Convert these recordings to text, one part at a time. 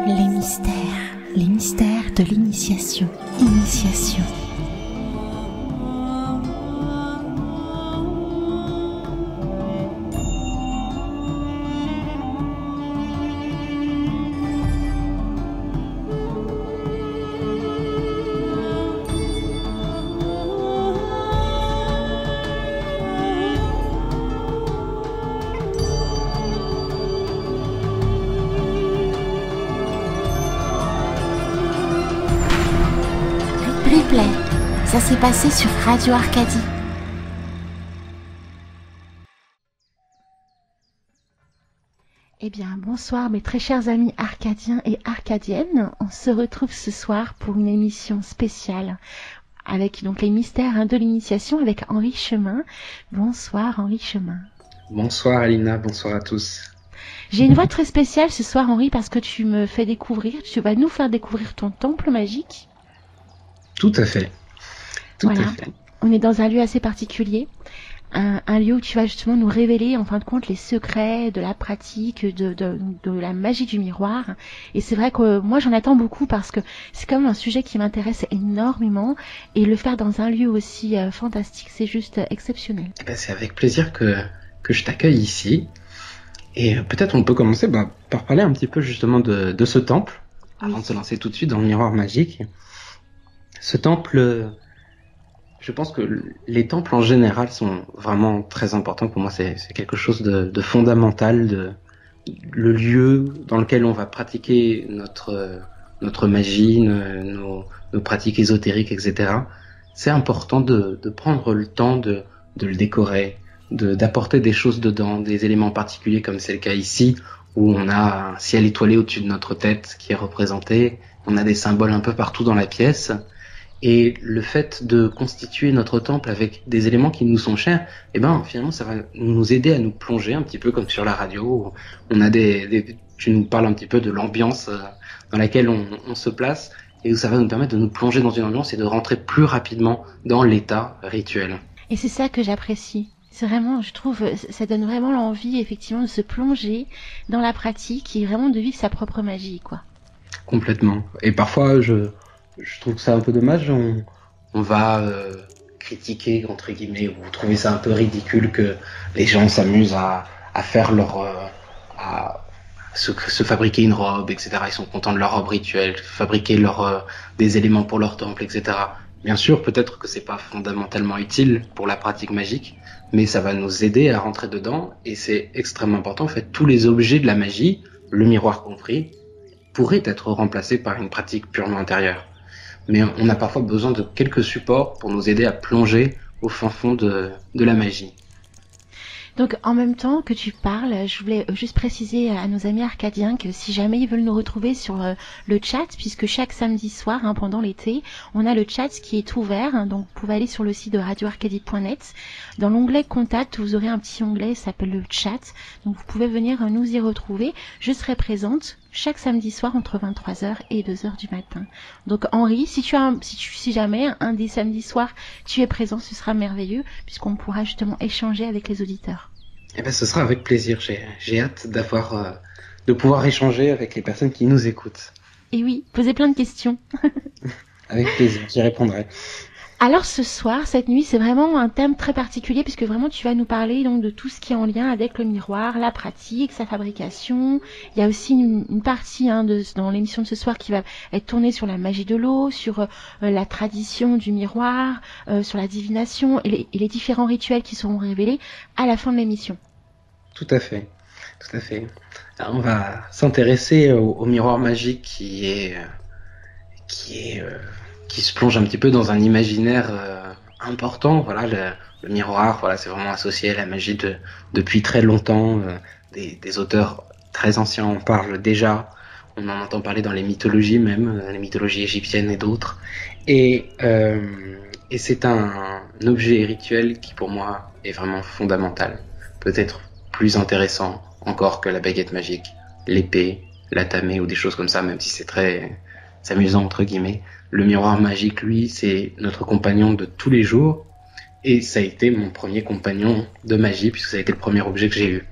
Les mystères de l'initiation. Initiation. Replay, ça s'est passé sur Radio Arcadie. Eh bien, bonsoir mes très chers amis arcadiens et arcadiennes. On se retrouve ce soir pour une émission spéciale avec donc les mystères de l'initiation avec Henri Chemin. Bonsoir Henri Chemin. Bonsoir Alina, bonsoir à tous. J'ai une voix très spéciale ce soir Henri parce que tu me fais découvrir, tu vas nous faire découvrir ton temple magique. Tout à fait. Tout voilà. à fait. On est dans un lieu assez particulier, un lieu où tu vas justement nous révéler en fin de compte les secrets de la pratique, de la magie du miroir. Et c'est vrai que moi j'en attends beaucoup parce que c'est quand même un sujet qui m'intéresse énormément et le faire dans un lieu aussi fantastique, c'est juste exceptionnel. Eh ben, c'est avec plaisir que je t'accueille ici. Et peut-être on peut commencer par parler un petit peu justement de ce temple, avant de se lancer tout de suite dans le miroir magique. Ce temple, je pense que les temples en général sont vraiment très importants. Pour moi, c'est quelque chose de fondamental, le lieu dans lequel on va pratiquer notre magie, nos pratiques ésotériques, etc. C'est important de prendre le temps de le décorer, d'apporter des choses dedans, des éléments particuliers comme c'est le cas ici, où on a un ciel étoilé au-dessus de notre tête qui est représenté, on a des symboles un peu partout dans la pièce. Et le fait de constituer notre temple avec des éléments qui nous sont chers, eh ben, finalement, ça va nous aider à nous plonger un petit peu comme sur la radio. Où on a tu nous parles un petit peu de l'ambiance dans laquelle on se place et où ça va nous permettre de nous plonger dans une ambiance et de rentrer plus rapidement dans l'état rituel. Et c'est ça que j'apprécie. C'est vraiment, je trouve, ça donne vraiment l'envie, effectivement, de se plonger dans la pratique et vraiment de vivre sa propre magie, quoi. Complètement. Et parfois, je trouve ça un peu dommage. On va critiquer, entre guillemets, ou trouver ça un peu ridicule que les gens s'amusent à faire à se fabriquer une robe, etc. Ils sont contents de leur robe rituelle, fabriquer des éléments pour leur temple, etc. Bien sûr, peut-être que c'est pas fondamentalement utile pour la pratique magique, mais ça va nous aider à rentrer dedans, et c'est extrêmement important. En fait, tous les objets de la magie, le miroir compris, pourraient être remplacés par une pratique purement intérieure. Mais on a parfois besoin de quelques supports pour nous aider à plonger au fin fond de la magie. Donc en même temps que tu parles, je voulais juste préciser à nos amis arcadiens que si jamais ils veulent nous retrouver sur le chat, puisque chaque samedi soir pendant l'été, on a le chat qui est ouvert, donc vous pouvez aller sur le site de radioarcadie.net. Dans l'onglet contact, vous aurez un petit onglet qui s'appelle le chat, donc vous pouvez venir nous y retrouver. Je serai présente chaque samedi soir entre 23h et 2h du matin. Donc Henri, si jamais un des samedis soirs tu es présent, ce sera merveilleux puisqu'on pourra justement échanger avec les auditeurs. Eh ben, ce sera avec plaisir. J'ai hâte de pouvoir échanger avec les personnes qui nous écoutent. Et oui, poser plein de questions. Avec plaisir, j'y répondrai. Alors ce soir, cette nuit, c'est vraiment un thème très particulier puisque vraiment tu vas nous parler donc de tout ce qui est en lien avec le miroir, la pratique, sa fabrication. Il y a aussi une partie dans l'émission de ce soir qui va être tournée sur la magie de l'eau, sur la tradition du miroir, sur la divination et les différents rituels qui seront révélés à la fin de l'émission. Tout à fait, tout à fait. Alors, on va s'intéresser au miroir magique qui se plonge un petit peu dans un imaginaire important. Voilà, le miroir, voilà, c'est vraiment associé à la magie depuis très longtemps. Des auteurs très anciens en parlent déjà. On en entend parler dans les mythologies même, les mythologies égyptiennes et d'autres. Et c'est un objet rituel qui pour moi est vraiment fondamental. Peut-être plus intéressant encore que la baguette magique, l'épée, la tamée ou des choses comme ça, même si c'est très amusant entre guillemets. Le miroir magique, lui, c'est notre compagnon de tous les jours, et ça a été mon premier compagnon de magie, puisque ça a été le premier objet que j'ai eu.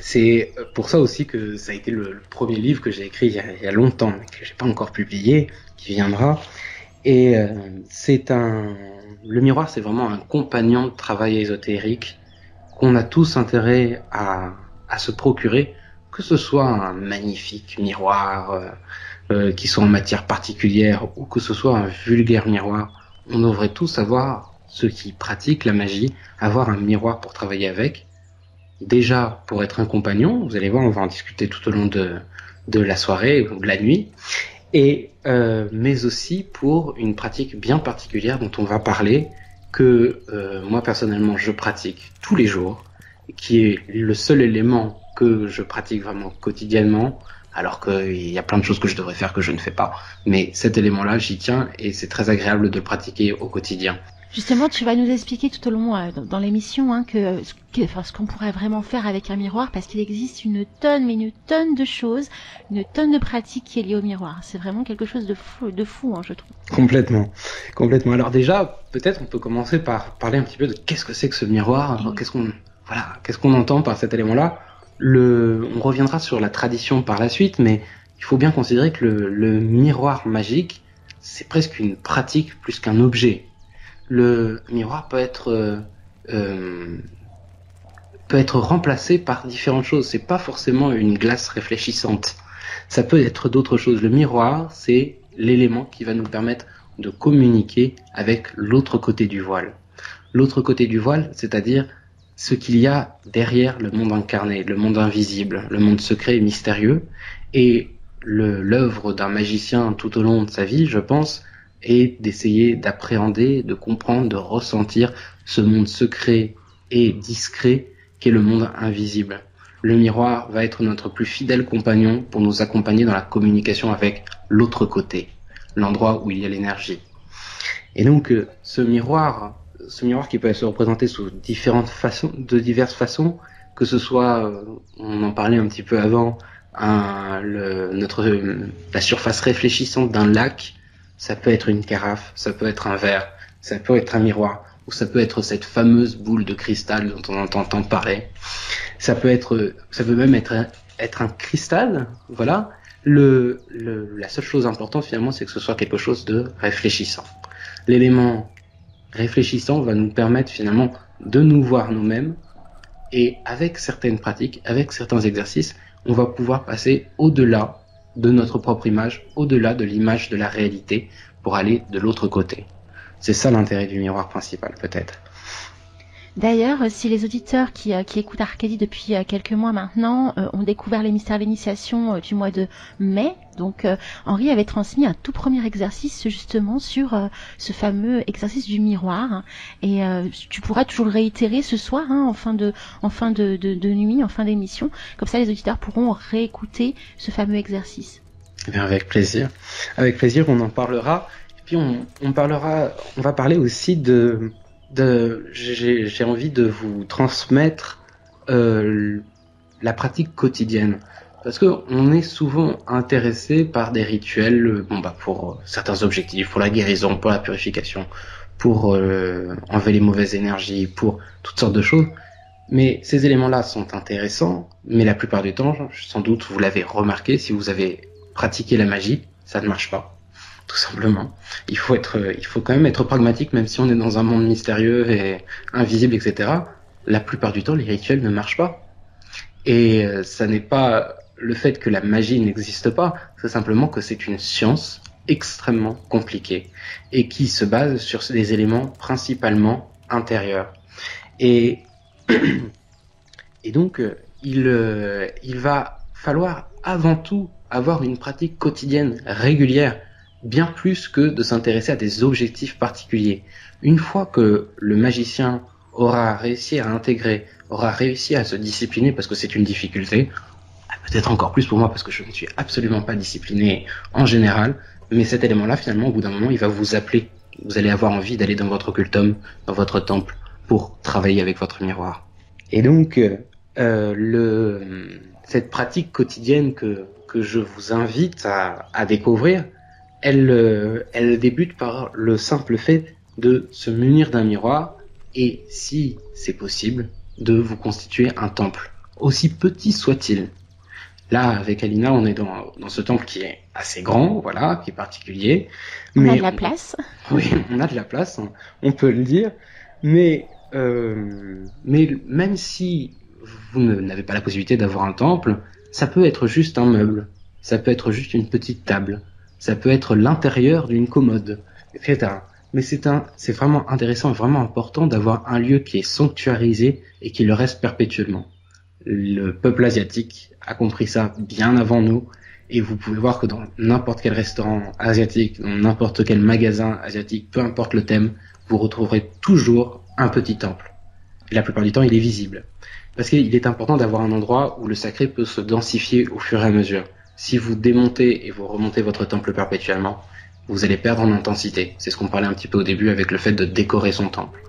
C'est pour ça aussi que ça a été le premier livre que j'ai écrit il y a longtemps, mais que j'ai pas encore publié, qui viendra. Et le miroir, c'est vraiment un compagnon de travail ésotérique qu'on a tous intérêt à se procurer, que ce soit un magnifique miroir qui soit en matière particulière ou que ce soit un vulgaire miroir. On devrait tous avoir, ceux qui pratiquent la magie, avoir un miroir pour travailler avec. Déjà, pour être un compagnon, vous allez voir, on va en discuter tout au long de la soirée ou de la nuit, mais aussi pour une pratique bien particulière dont on va parler, que moi personnellement je pratique tous les jours, qui est le seul élément que je pratique vraiment quotidiennement, alors qu'il y a plein de choses que je devrais faire que je ne fais pas. Mais cet élément-là, j'y tiens et c'est très agréable de le pratiquer au quotidien. Justement, tu vas nous expliquer tout au long dans l'émission ce qu'on pourrait vraiment faire avec un miroir, parce qu'il existe une tonne de choses, une tonne de pratiques qui est liée au miroir. C'est vraiment quelque chose de fou, je trouve. Complètement. Alors déjà, peut-être on peut commencer par parler un petit peu de qu'est-ce que c'est que ce miroir, qu'est-ce qu'on entend par cet élément-là. On reviendra sur la tradition par la suite, mais il faut bien considérer que le miroir magique, c'est presque une pratique plus qu'un objet. Le miroir peut être remplacé par différentes choses. C'est pas forcément une glace réfléchissante. Ça peut être d'autres choses. Le miroir, c'est l'élément qui va nous permettre de communiquer avec l'autre côté du voile. L'autre côté du voile, c'est-à-dire ce qu'il y a derrière le monde incarné, le monde invisible, le monde secret et mystérieux. Et l'œuvre d'un magicien tout au long de sa vie, je pense, est d'essayer d'appréhender, de comprendre, de ressentir ce monde secret et discret qu'est le monde invisible. Le miroir va être notre plus fidèle compagnon pour nous accompagner dans la communication avec l'autre côté, l'endroit où il y a l'énergie. Et donc ce miroir qui peut se représenter sous de diverses façons, que ce soit, on en parlait un petit peu avant, la surface réfléchissante d'un lac, ça peut être une carafe, ça peut être un verre, ça peut être un miroir, ou ça peut être cette fameuse boule de cristal dont on entend tant parler. Ça peut même être un cristal, voilà. La seule chose importante finalement, c'est que ce soit quelque chose de réfléchissant. L'élément réfléchissant va nous permettre finalement de nous voir nous-mêmes, et avec certaines pratiques, avec certains exercices, on va pouvoir passer au-delà de notre propre image, au-delà de l'image de la réalité, pour aller de l'autre côté. C'est ça l'intérêt du miroir principal, peut-être. D'ailleurs, si les auditeurs qui écoutent Arcadie depuis quelques mois maintenant ont découvert les mystères de l'initiation du mois de mai, donc Henri avait transmis un tout premier exercice justement sur ce fameux exercice du miroir, et tu pourras toujours le réitérer ce soir en fin de nuit, en fin d'émission, comme ça les auditeurs pourront réécouter ce fameux exercice. Eh bien, avec plaisir, on en parlera, et puis on va parler aussi j'ai envie de vous transmettre la pratique quotidienne, parce que on est souvent intéressé par des rituels, pour certains objectifs, pour la guérison, pour la purification, pour enlever les mauvaises énergies, pour toutes sortes de choses. Mais ces éléments-là sont intéressants, mais la plupart du temps, sans doute vous l'avez remarqué, si vous avez pratiqué la magie, ça ne marche pas. Tout simplement. Il faut quand même être pragmatique, même si on est dans un monde mystérieux et invisible, etc. La plupart du temps, les rituels ne marchent pas. Et ça n'est pas le fait que la magie n'existe pas, c'est simplement que c'est une science extrêmement compliquée et qui se base sur des éléments principalement intérieurs. Et donc, il va falloir avant tout avoir une pratique quotidienne régulière, bien plus que de s'intéresser à des objectifs particuliers. Une fois que le magicien aura réussi à intégrer, aura réussi à se discipliner, parce que c'est une difficulté, peut-être encore plus pour moi parce que je ne suis absolument pas discipliné en général, mais cet élément-là, finalement, au bout d'un moment, il va vous appeler. Vous allez avoir envie d'aller dans votre occultum, dans votre temple, pour travailler avec votre miroir. Et donc, cette pratique quotidienne que je vous invite à découvrir, elle débute par le simple fait de se munir d'un miroir et, si c'est possible, de vous constituer un temple aussi petit soit-il. Là, avec Alina, on est dans ce temple qui est assez grand, voilà, qui est particulier. On a de la place. Oui, on a de la place, on peut le dire. Mais même si vous n'avez pas la possibilité d'avoir un temple, ça peut être juste un meuble, ça peut être juste une petite table, ça peut être l'intérieur d'une commode, etc. Mais c'est vraiment intéressant et vraiment important d'avoir un lieu qui est sanctuarisé et qui le reste perpétuellement. Le peuple asiatique a compris ça bien avant nous, et vous pouvez voir que dans n'importe quel restaurant asiatique, dans n'importe quel magasin asiatique, peu importe le thème, vous retrouverez toujours un petit temple. Et la plupart du temps, il est visible. Parce qu'il est important d'avoir un endroit où le sacré peut se densifier au fur et à mesure. Si vous démontez et vous remontez votre temple perpétuellement, vous allez perdre en intensité. C'est ce qu'on parlait un petit peu au début avec le fait de décorer son temple.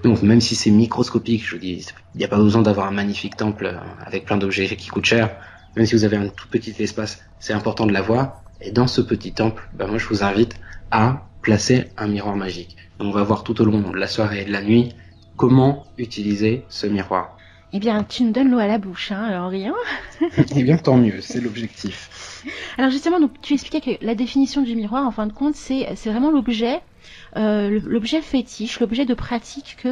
Donc même si c'est microscopique, je vous dis, il n'y a pas besoin d'avoir un magnifique temple avec plein d'objets qui coûtent cher. Même si vous avez un tout petit espace, c'est important de l'avoir. Et dans ce petit temple, moi je vous invite à placer un miroir magique. Donc on va voir tout au long de la soirée et de la nuit comment utiliser ce miroir. Eh bien, tu nous donnes l'eau à la bouche, Henri. Eh bien, tant mieux, c'est l'objectif. Alors justement, donc tu expliquais que la définition du miroir, en fin de compte, c'est vraiment l'objet fétiche, l'objet de pratique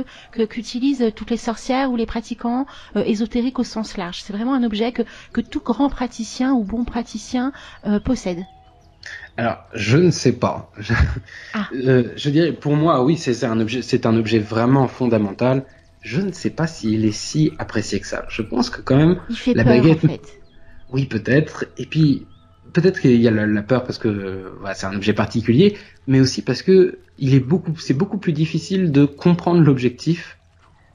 qu'utilisent toutes les sorcières ou les pratiquants ésotériques au sens large. C'est vraiment un objet que tout grand praticien ou bon praticien possède. Alors, je ne sais pas. Je dirais, pour moi, oui, c'est un objet vraiment fondamental. Je ne sais pas s'il est si apprécié que ça. Je pense que quand même, il fait la peur, baguette. En fait. Oui, peut-être. Et puis, peut-être qu'il y a la peur parce que c'est un objet particulier, mais aussi parce que c'est beaucoup plus difficile de comprendre l'objectif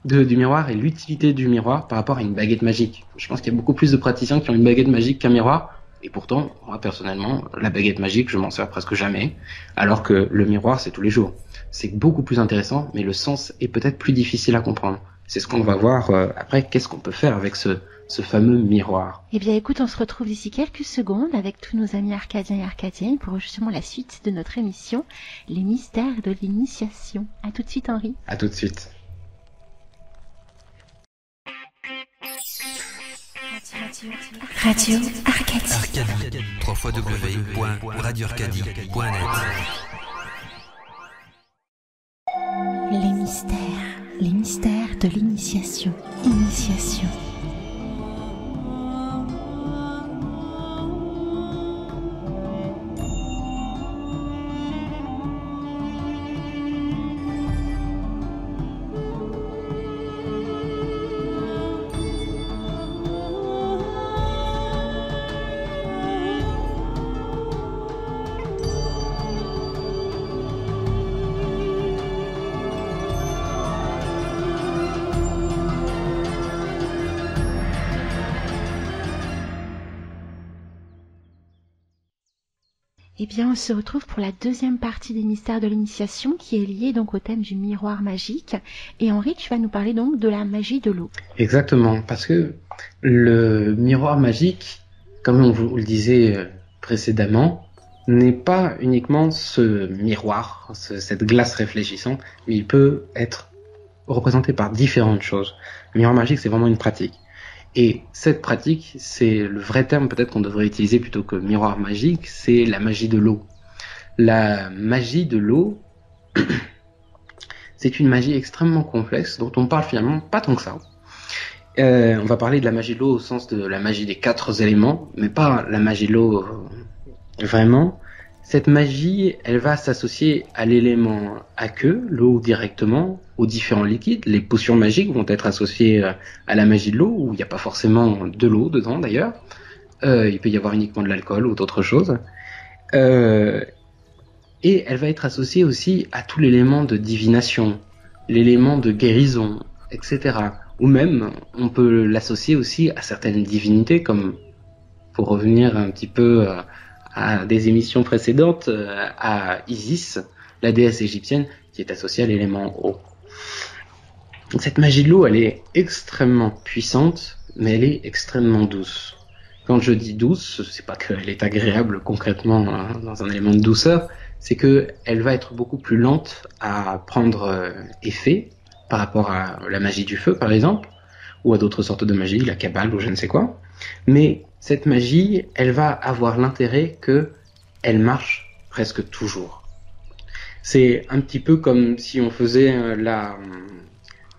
du miroir et l'utilité du miroir par rapport à une baguette magique. Je pense qu'il y a beaucoup plus de praticiens qui ont une baguette magique qu'un miroir. Et pourtant, moi personnellement, la baguette magique, je m'en sers presque jamais, alors que le miroir, c'est tous les jours. C'est beaucoup plus intéressant, mais le sens est peut-être plus difficile à comprendre. C'est ce qu'on va voir après. Qu'est-ce qu'on peut faire avec ce fameux miroir? Eh bien, écoute, on se retrouve d'ici quelques secondes avec tous nos amis arcadiens et arcadiennes pour justement la suite de notre émission, les mystères de l'initiation. À tout de suite, Henri. À tout de suite. Radio Arcadie. Arcadie. www.radioarcadie.net. Les mystères de l'initiation. Initiation. Eh bien, on se retrouve pour la deuxième partie des mystères de l'initiation qui est liée donc au thème du miroir magique. Et Henri, tu vas nous parler donc de la magie de l'eau. Exactement, parce que le miroir magique, comme on vous le disait précédemment, n'est pas uniquement ce miroir, cette glace réfléchissante, mais il peut être représenté par différentes choses. Le miroir magique, c'est vraiment une pratique. Et cette pratique, c'est le vrai terme peut-être qu'on devrait utiliser plutôt que miroir magique, c'est la magie de l'eau. La magie de l'eau, c'est une magie extrêmement complexe dont on parle finalement pas tant que ça. On va parler de la magie de l'eau au sens de la magie des 4 éléments, mais pas la magie de l'eau vraiment. Cette magie, elle va s'associer à l'élément aqueux, l'eau directement, aux différents liquides. Les potions magiques vont être associées à la magie de l'eau, où il n'y a pas forcément de l'eau dedans d'ailleurs. Il peut y avoir uniquement de l'alcool ou d'autres choses. Et elle va être associée aussi à tout l'élément de divination, l'élément de guérison, etc. Ou même, on peut l'associer aussi à certaines divinités, comme, pour revenir un petit peu à des émissions précédentes, à Isis, la déesse égyptienne, qui est associée à l'élément eau. Donc cette magie de l'eau, elle est extrêmement puissante, mais elle est extrêmement douce. Quand je dis douce, c'est pas qu'elle est agréable concrètement dans un élément de douceur, c'est que elle va être beaucoup plus lente à prendre effet par rapport à la magie du feu, par exemple, ou à d'autres sortes de magie, la Kabbale ou je ne sais quoi. Mais cette magie, elle va avoir l'intérêt que elle marche presque toujours. C'est un petit peu comme si on faisait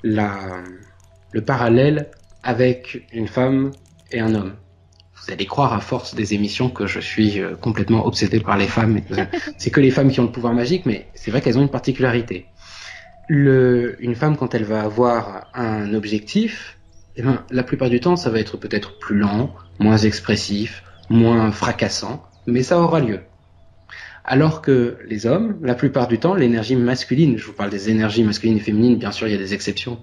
le parallèle avec une femme et un homme. Vous allez croire à force des émissions que je suis complètement obsédé par les femmes. C'est que les femmes qui ont le pouvoir magique, mais c'est vrai qu'elles ont une particularité. Une femme, quand elle va avoir un objectif, eh ben, la plupart du temps, ça va être peut-être plus lent, moins expressif, moins fracassant, mais ça aura lieu. Alors que les hommes, la plupart du temps, l'énergie masculine, je vous parle des énergies masculines et féminines, bien sûr il y a des exceptions,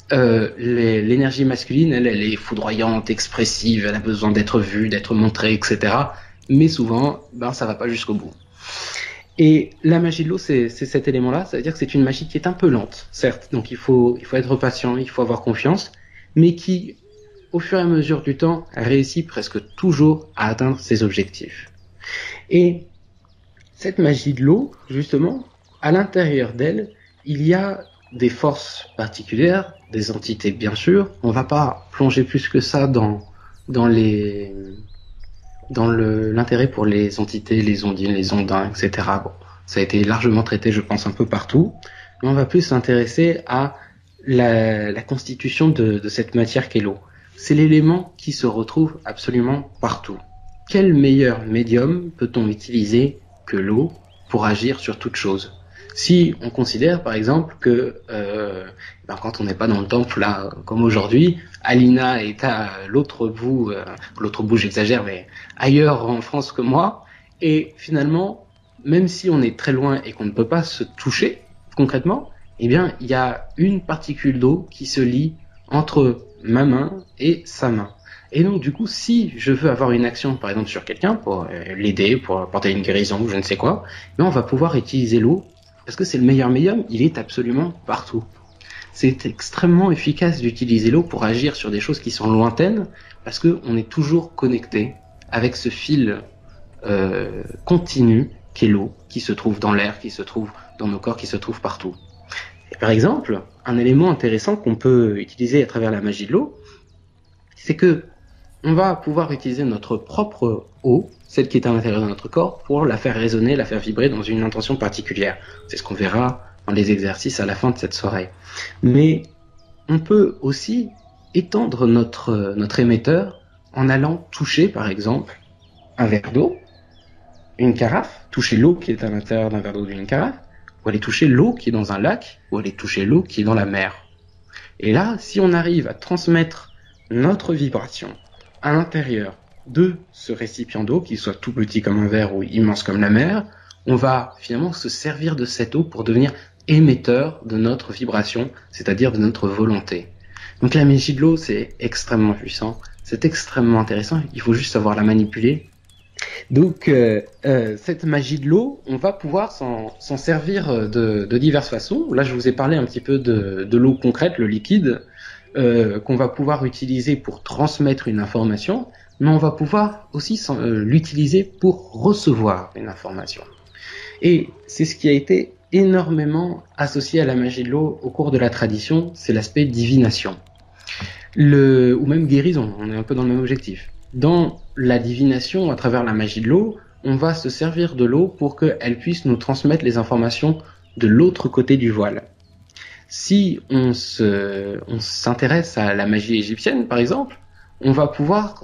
l'énergie masculine, elle est foudroyante, expressive, elle a besoin d'être vue, d'être montrée, etc. Mais souvent, ça va pas jusqu'au bout. Et la magie de l'eau, c'est cet élément-là, ça veut dire que c'est une magie qui est un peu lente, certes, donc il faut être patient, il faut avoir confiance, mais qui, au fur et à mesure du temps, réussit presque toujours à atteindre ses objectifs. Et cette magie de l'eau, justement, à l'intérieur d'elle, il y a des forces particulières, des entités bien sûr. On va pas plonger plus que ça dans l'intérêt pour les entités, les ondines, les ondins, etc. Bon, ça a été largement traité, je pense, un peu partout. Mais on va plus s'intéresser à la constitution de cette matière qu'est l'eau. C'est l'élément qui se retrouve absolument partout. Quel meilleur médium peut-on utiliser que l'eau pour agir sur toute chose? Si on considère par exemple que quand on n'est pas dans le temple là comme aujourd'hui, Alina est à l'autre bout j'exagère, mais ailleurs en France que moi, et finalement même si on est très loin et qu'on ne peut pas se toucher concrètement, eh bien il y a une particule d'eau qui se lie entre ma main et sa main. Et donc du coup, si je veux avoir une action, par exemple sur quelqu'un, pour l'aider, pour apporter une guérison ou je ne sais quoi, on va pouvoir utiliser l'eau, parce que c'est le meilleur médium, il est absolument partout. C'est extrêmement efficace d'utiliser l'eau pour agir sur des choses qui sont lointaines, parce qu'on est toujours connecté avec ce fil continu qu'est l'eau, qui se trouve dans l'air, qui se trouve dans nos corps, qui se trouve partout. Et par exemple, un élément intéressant qu'on peut utiliser à travers la magie de l'eau, c'est que on va pouvoir utiliser notre propre eau, celle qui est à l'intérieur de notre corps, pour la faire résonner, la faire vibrer dans une intention particulière. C'est ce qu'on verra dans les exercices à la fin de cette soirée. Mais on peut aussi étendre notre émetteur en allant toucher, par exemple, un verre d'eau, une carafe, toucher l'eau qui est à l'intérieur d'un verre d'eau d'une carafe, ou aller toucher l'eau qui est dans un lac, ou aller toucher l'eau qui est dans la mer. Et là, si on arrive à transmettre notre vibration à l'intérieur de ce récipient d'eau, qu'il soit tout petit comme un verre ou immense comme la mer, on va finalement se servir de cette eau pour devenir émetteur de notre vibration, c'est-à-dire de notre volonté. Donc la magie de l'eau, c'est extrêmement puissant, c'est extrêmement intéressant, il faut juste savoir la manipuler. Donc cette magie de l'eau, on va pouvoir s'en servir de diverses façons. Là, je vous ai parlé un petit peu de l'eau concrète, le liquide, qu'on va pouvoir utiliser pour transmettre une information, mais on va pouvoir aussi l'utiliser pour recevoir une information. Et c'est ce qui a été énormément associé à la magie de l'eau au cours de la tradition, c'est l'aspect divination. Ou même guérison, on est un peu dans le même objectif. Dans la divination, à travers la magie de l'eau, on va se servir de l'eau pour qu'elle puisse nous transmettre les informations de l'autre côté du voile. Si on s'intéresse à la magie égyptienne, par exemple, on va pouvoir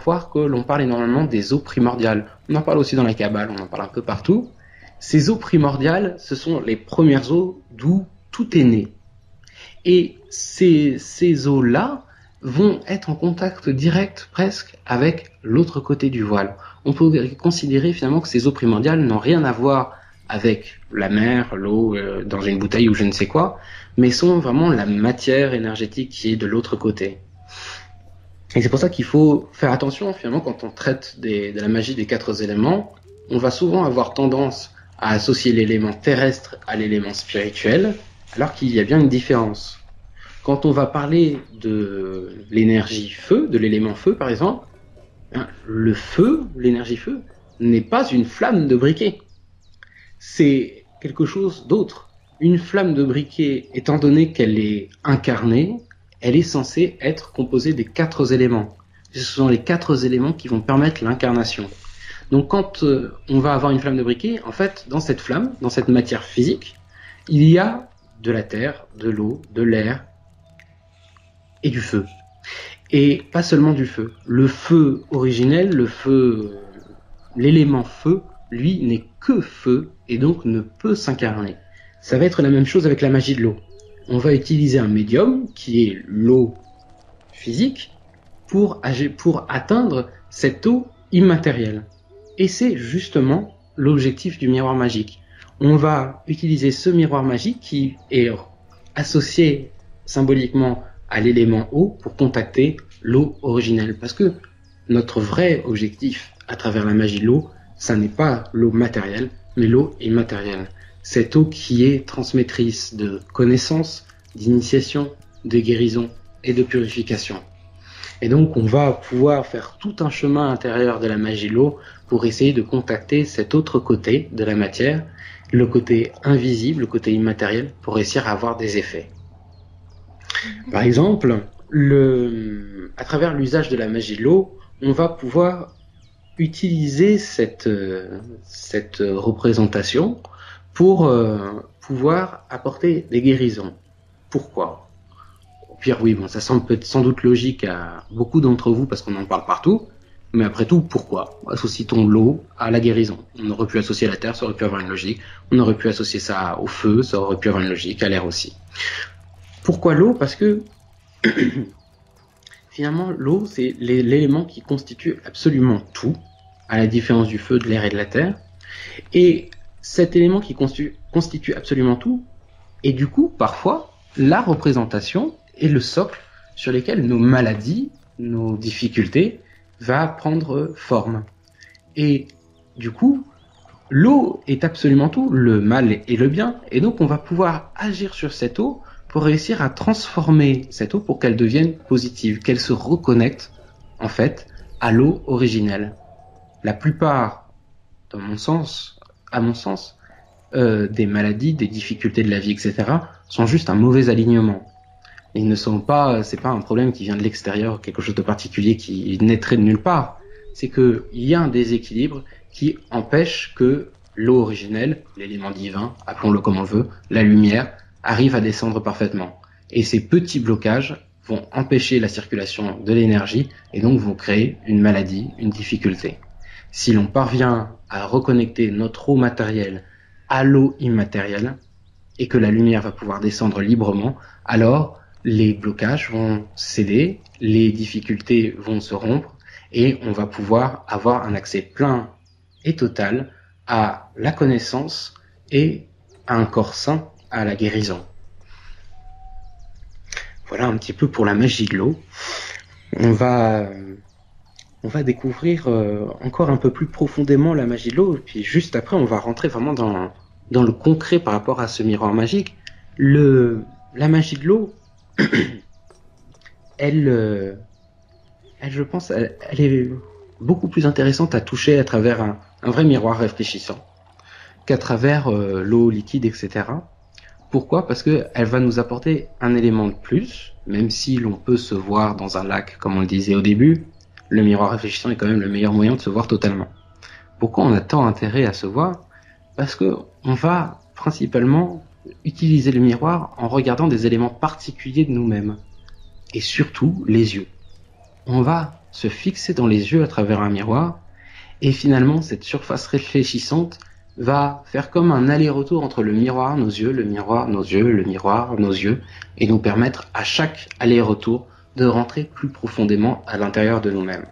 voir que l'on parle énormément des eaux primordiales. On en parle aussi dans la Kabbale, on en parle un peu partout. Ces eaux primordiales, ce sont les premières eaux d'où tout est né. Et ces eaux-là vont être en contact direct presque avec l'autre côté du voile. On peut considérer finalement que ces eaux primordiales n'ont rien à voir avec la mer, l'eau dans une bouteille ou je ne sais quoi, mais sont vraiment la matière énergétique qui est de l'autre côté. Et c'est pour ça qu'il faut faire attention finalement quand on traite de la magie des 4 éléments. On va souvent avoir tendance à associer l'élément terrestre à l'élément spirituel, alors qu'il y a bien une différence. Quand on va parler de l'énergie feu, de l'élément feu par exemple, le feu, l'énergie feu, n'est pas une flamme de briquet. C'est quelque chose d'autre. Une flamme de briquet, étant donné qu'elle est incarnée, elle est censée être composée des 4 éléments. Ce sont les 4 éléments qui vont permettre l'incarnation. Donc quand on va avoir une flamme de briquet, en fait, dans cette flamme, dans cette matière physique, il y a de la terre, de l'eau, de l'air et du feu. Et pas seulement du feu. Le feu originel, l'élément feu, lui, n'est que feu et donc ne peut s'incarner. Ça va être la même chose avec la magie de l'eau. On va utiliser un médium, qui est l'eau physique, pour atteindre cette eau immatérielle. Et c'est justement l'objectif du miroir magique. On va utiliser ce miroir magique qui est associé symboliquement à l'élément eau pour contacter l'eau originelle. Parce que notre vrai objectif à travers la magie de l'eau, ça n'est pas l'eau matérielle, mais l'eau immatérielle. Cette eau qui est transmettrice de connaissances, d'initiation, de guérison et de purification. Et donc on va pouvoir faire tout un chemin intérieur de la magie de l'eau pour essayer de contacter cet autre côté de la matière, le côté invisible, le côté immatériel, pour réussir à avoir des effets. Par exemple, à travers l'usage de la magie de l'eau, on va pouvoir utiliser cette représentation pour pouvoir apporter des guérisons. Pourquoi ? Au pire, oui, bon, ça semble sans doute logique à beaucoup d'entre vous parce qu'on en parle partout, mais après tout, pourquoi ? Associe-t-on l'eau à la guérison ? On aurait pu associer la terre, ça aurait pu avoir une logique. On aurait pu associer ça au feu, ça aurait pu avoir une logique, à l'air aussi. Pourquoi l'eau ? Parce que finalement, l'eau, c'est l'élément qui constitue absolument tout, à la différence du feu, de l'air et de la terre. Et cet élément qui constitue absolument tout est du coup, parfois, la représentation et le socle sur lesquels nos maladies, nos difficultés, va prendre forme. Et du coup, l'eau est absolument tout, le mal et le bien, et donc on va pouvoir agir sur cette eau pour réussir à transformer cette eau pour qu'elle devienne positive, qu'elle se reconnecte, en fait, à l'eau originelle. La plupart, à mon sens, des maladies, des difficultés de la vie, etc., sont juste un mauvais alignement. Ils ne sont pas, c'est pas un problème qui vient de l'extérieur, quelque chose de particulier qui naîtrait de nulle part. C'est que il y a un déséquilibre qui empêche que l'eau originelle, l'élément divin, appelons-le comme on veut, la lumière, arrive à descendre parfaitement. Et ces petits blocages vont empêcher la circulation de l'énergie et donc vont créer une maladie, une difficulté. Si l'on parvient à reconnecter notre eau matérielle à l'eau immatérielle et que la lumière va pouvoir descendre librement, alors les blocages vont céder, les difficultés vont se rompre et on va pouvoir avoir un accès plein et total à la connaissance et à un corps sain, à la guérison. Voilà un petit peu pour la magie de l'eau. On va découvrir encore un peu plus profondément la magie de l'eau, et puis juste après on va rentrer vraiment dans le concret par rapport à ce miroir magique. La magie de l'eau, elle, je pense, elle est beaucoup plus intéressante à toucher à travers un vrai miroir réfléchissant qu'à travers l'eau liquide, etc. Pourquoi ? Parce que elle va nous apporter un élément de plus, même si l'on peut se voir dans un lac, comme on le disait au début, le miroir réfléchissant est quand même le meilleur moyen de se voir totalement. Pourquoi on a tant intérêt à se voir ? Parce que on va principalement utiliser le miroir en regardant des éléments particuliers de nous-mêmes. Et surtout, les yeux. On va se fixer dans les yeux à travers un miroir, et finalement, cette surface réfléchissante va faire comme un aller-retour entre le miroir, nos yeux, le miroir, nos yeux, le miroir, nos yeux, et nous permettre à chaque aller-retour de rentrer plus profondément à l'intérieur de nous-mêmes.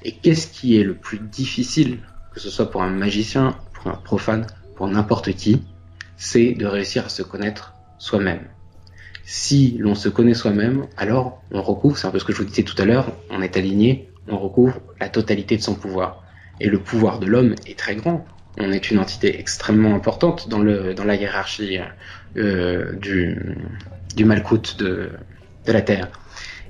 Et qu'est-ce qui est le plus difficile, que ce soit pour un magicien, pour un profane, pour n'importe qui, c'est de réussir à se connaître soi-même. Si l'on se connaît soi-même, alors on recouvre, c'est un peu ce que je vous disais tout à l'heure, on est aligné, on recouvre la totalité de son pouvoir. Et le pouvoir de l'homme est très grand. On est une entité extrêmement importante dans la hiérarchie du Malkout de la Terre.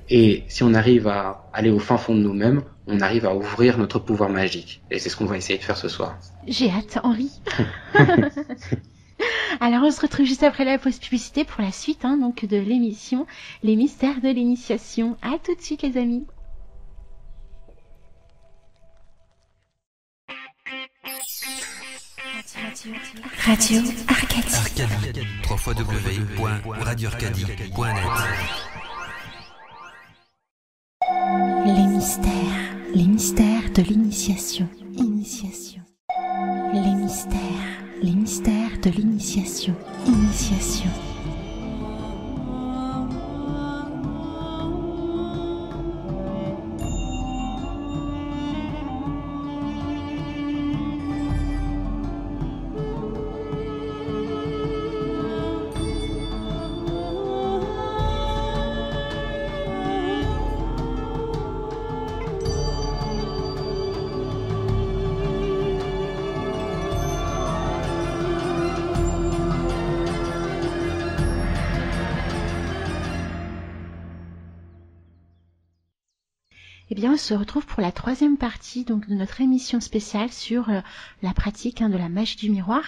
Et si on arrive à aller au fin fond de nous-mêmes, on arrive à ouvrir notre pouvoir magique. Et c'est ce qu'on va essayer de faire ce soir. J'ai hâte, Henri. Alors, on se retrouve juste après la pause publicité pour la suite donc de l'émission Les mystères de l'initiation. À tout de suite, les amis. Radio Arcadie. Arcadie. www.radioarcadie.net. Les mystères de l'initiation. Initiation. Les mystères de l'initiation. Initiation. Eh bien, on se retrouve pour la troisième partie donc de notre émission spéciale sur la pratique de la magie du miroir.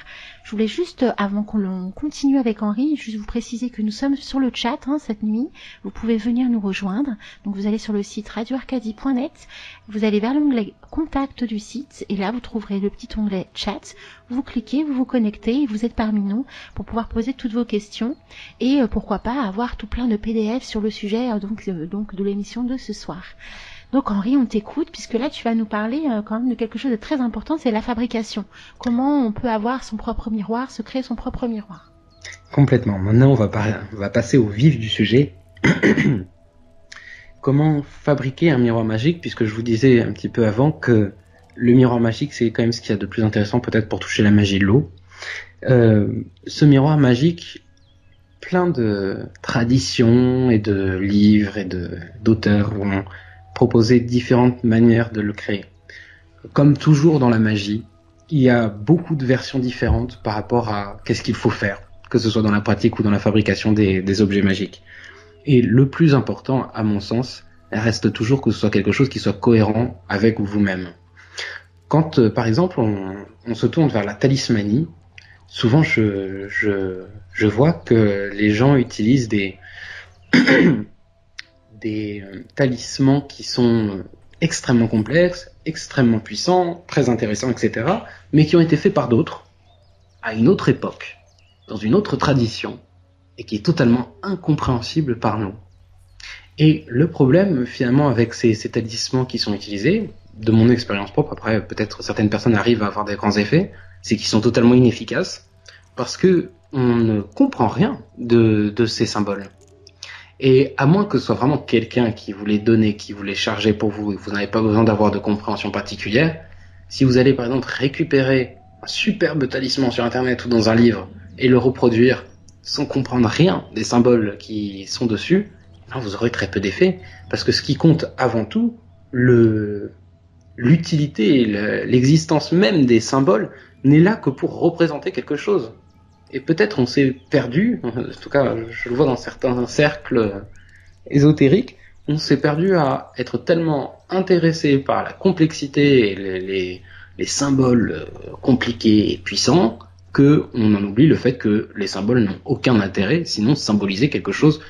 Je voulais juste, avant qu'on continue avec Henri, juste vous préciser que nous sommes sur le chat cette nuit. Vous pouvez venir nous rejoindre. Donc, vous allez sur le site radioarcadie.net. Vous allez vers l'onglet Contact du site et là, vous trouverez le petit onglet Chat. Vous cliquez, vous vous connectez et vous êtes parmi nous pour pouvoir poser toutes vos questions et pourquoi pas avoir tout plein de PDF sur le sujet donc de l'émission de ce soir. Donc Henri, on t'écoute, puisque là tu vas nous parler quand même de quelque chose de très important, c'est la fabrication. Comment on peut avoir son propre miroir, se créer son propre miroir. Complètement. Maintenant, on va passer au vif du sujet. Comment fabriquer un miroir magique, puisque je vous disais un petit peu avant que le miroir magique, c'est quand même ce qu'il y a de plus intéressant peut-être pour toucher la magie de l'eau. Ce miroir magique, plein de traditions et de livres et d'auteurs vont proposer différentes manières de le créer. Comme toujours dans la magie, il y a beaucoup de versions différentes par rapport à qu'est-ce qu'il faut faire, que ce soit dans la pratique ou dans la fabrication des objets magiques. Et le plus important, à mon sens, reste toujours que ce soit quelque chose qui soit cohérent avec vous-même. Quand, par exemple, on se tourne vers la talismanie, souvent je vois que les gens utilisent des talismans qui sont extrêmement complexes, extrêmement puissants, très intéressants, etc., mais qui ont été faits par d'autres, à une autre époque, dans une autre tradition, et qui est totalement incompréhensible par nous. Et le problème, finalement, avec ces talismans qui sont utilisés, de mon expérience propre, après, peut-être certaines personnes arrivent à avoir des grands effets, c'est qu'ils sont totalement inefficaces, parce que on ne comprend rien de ces symboles. Et à moins que ce soit vraiment quelqu'un qui vous les donne, qui vous les charge pour vous, et que vous n'avez pas besoin d'avoir de compréhension particulière, si vous allez par exemple récupérer un superbe talisman sur internet ou dans un livre et le reproduire sans comprendre rien des symboles qui sont dessus, vous aurez très peu d'effet, parce que ce qui compte avant tout, l'utilité et l'existence même des symboles n'est là que pour représenter quelque chose. Et peut-être on s'est perdu, en tout cas je le vois dans certains cercles ésotériques, on s'est perdu à être tellement intéressé par la complexité et les symboles compliqués et puissants qu'on en oublie le fait que les symboles n'ont aucun intérêt, sinon symboliser quelque chose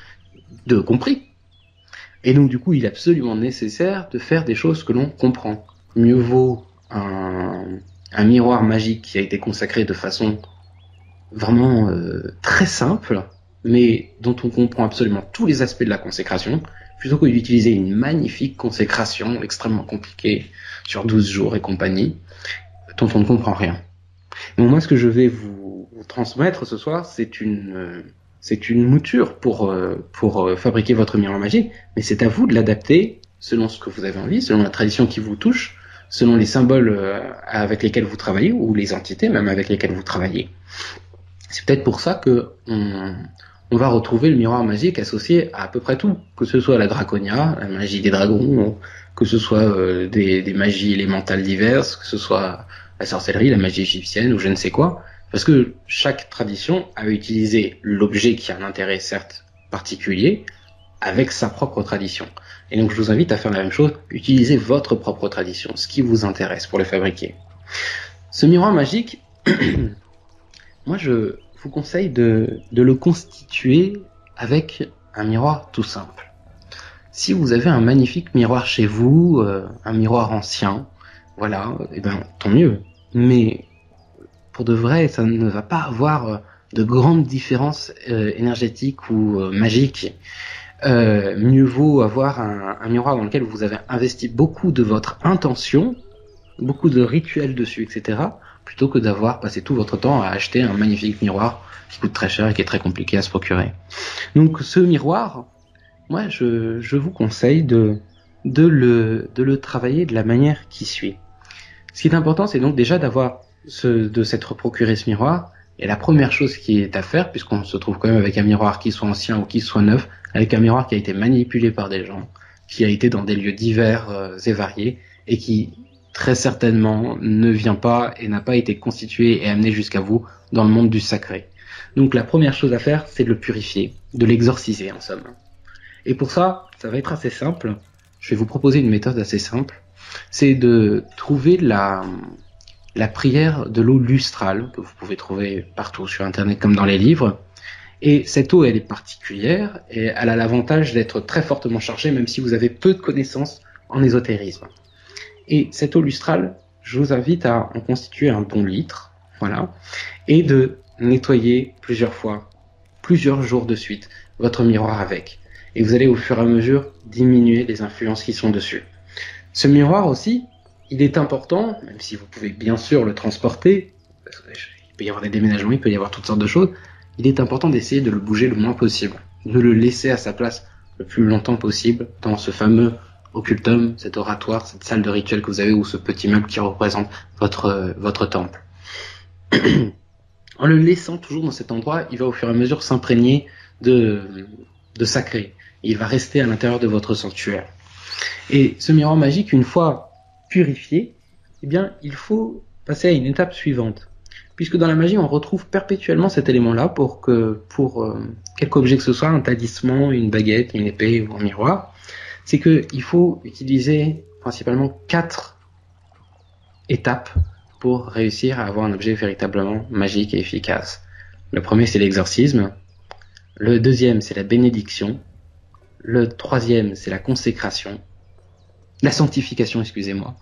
de compris. Et donc du coup il est absolument nécessaire de faire des choses que l'on comprend. Mieux vaut un miroir magique qui a été consacré de façon vraiment très simple, mais dont on comprend absolument tous les aspects de la consécration, plutôt que d'utiliser une magnifique consécration extrêmement compliquée sur 12 jours et compagnie, dont on ne comprend rien. Donc moi, ce que je vais vous transmettre ce soir, c'est une mouture pour fabriquer votre miroir magique, mais c'est à vous de l'adapter selon ce que vous avez envie, selon la tradition qui vous touche, selon les symboles avec lesquels vous travaillez, ou les entités même avec lesquelles vous travaillez. C'est peut-être pour ça que on va retrouver le miroir magique associé à peu près tout, que ce soit la draconia, la magie des dragons, que ce soit des magies élémentales diverses, que ce soit la sorcellerie, la magie égyptienne ou je ne sais quoi, parce que chaque tradition a utilisé l'objet qui a un intérêt certes particulier avec sa propre tradition. Et donc je vous invite à faire la même chose, utilisez votre propre tradition, ce qui vous intéresse pour le fabriquer. Ce miroir magique, moi je vous conseille de le constituer avec un miroir tout simple. Si vous avez un magnifique miroir chez vous, un miroir ancien, voilà, et ben tant mieux. Mais pour de vrai, ça ne va pas avoir de grandes différences énergétiques ou magiques. Mieux vaut avoir un miroir dans lequel vous avez investi beaucoup de votre intention, beaucoup de rituels dessus, etc., plutôt que d'avoir passé tout votre temps à acheter un magnifique miroir qui coûte très cher et qui est très compliqué à se procurer. Donc ce miroir, moi je vous conseille de le travailler de la manière qui suit. Ce qui est important, c'est donc déjà de s'être procuré ce miroir. Et la première chose qui est à faire, puisqu'on se trouve quand même avec un miroir qui soit ancien ou qui soit neuf, avec un miroir qui a été manipulé par des gens, qui a été dans des lieux divers et variés, et qui très certainement ne vient pas et n'a pas été constitué et amené jusqu'à vous dans le monde du sacré. Donc la première chose à faire, c'est de le purifier, de l'exorciser en somme. Et pour ça, ça va être assez simple. Je vais vous proposer une méthode assez simple. C'est de trouver la prière de l'eau lustrale, que vous pouvez trouver partout sur Internet comme dans les livres. Et cette eau, elle est particulière et elle a l'avantage d'être très fortement chargée, même si vous avez peu de connaissances en ésotérisme. Et cette eau lustrale, je vous invite à en constituer un bon litre, voilà, et de nettoyer plusieurs fois, plusieurs jours de suite, votre miroir avec. Et vous allez au fur et à mesure diminuer les influences qui sont dessus. Ce miroir aussi, il est important, même si vous pouvez bien sûr le transporter, parce qu'il peut y avoir des déménagements, il peut y avoir toutes sortes de choses, il est important d'essayer de le bouger le moins possible, de le laisser à sa place le plus longtemps possible dans ce fameux occultum, cet oratoire, cette salle de rituel que vous avez ou ce petit meuble qui représente votre temple. En le laissant toujours dans cet endroit, il va au fur et à mesure s'imprégner de sacré. Il va rester à l'intérieur de votre sanctuaire. Et ce miroir magique, une fois purifié, eh bien, il faut passer à une étape suivante. Puisque dans la magie, on retrouve perpétuellement cet élément-là pour quelque objet que ce soit, un talisman, une baguette, une épée ou un miroir, c'est qu'il faut utiliser principalement 4 étapes pour réussir à avoir un objet véritablement magique et efficace. Le premier, c'est l'exorcisme. Le deuxième, c'est la bénédiction. Le troisième, c'est la consécration. La sanctification, excusez-moi.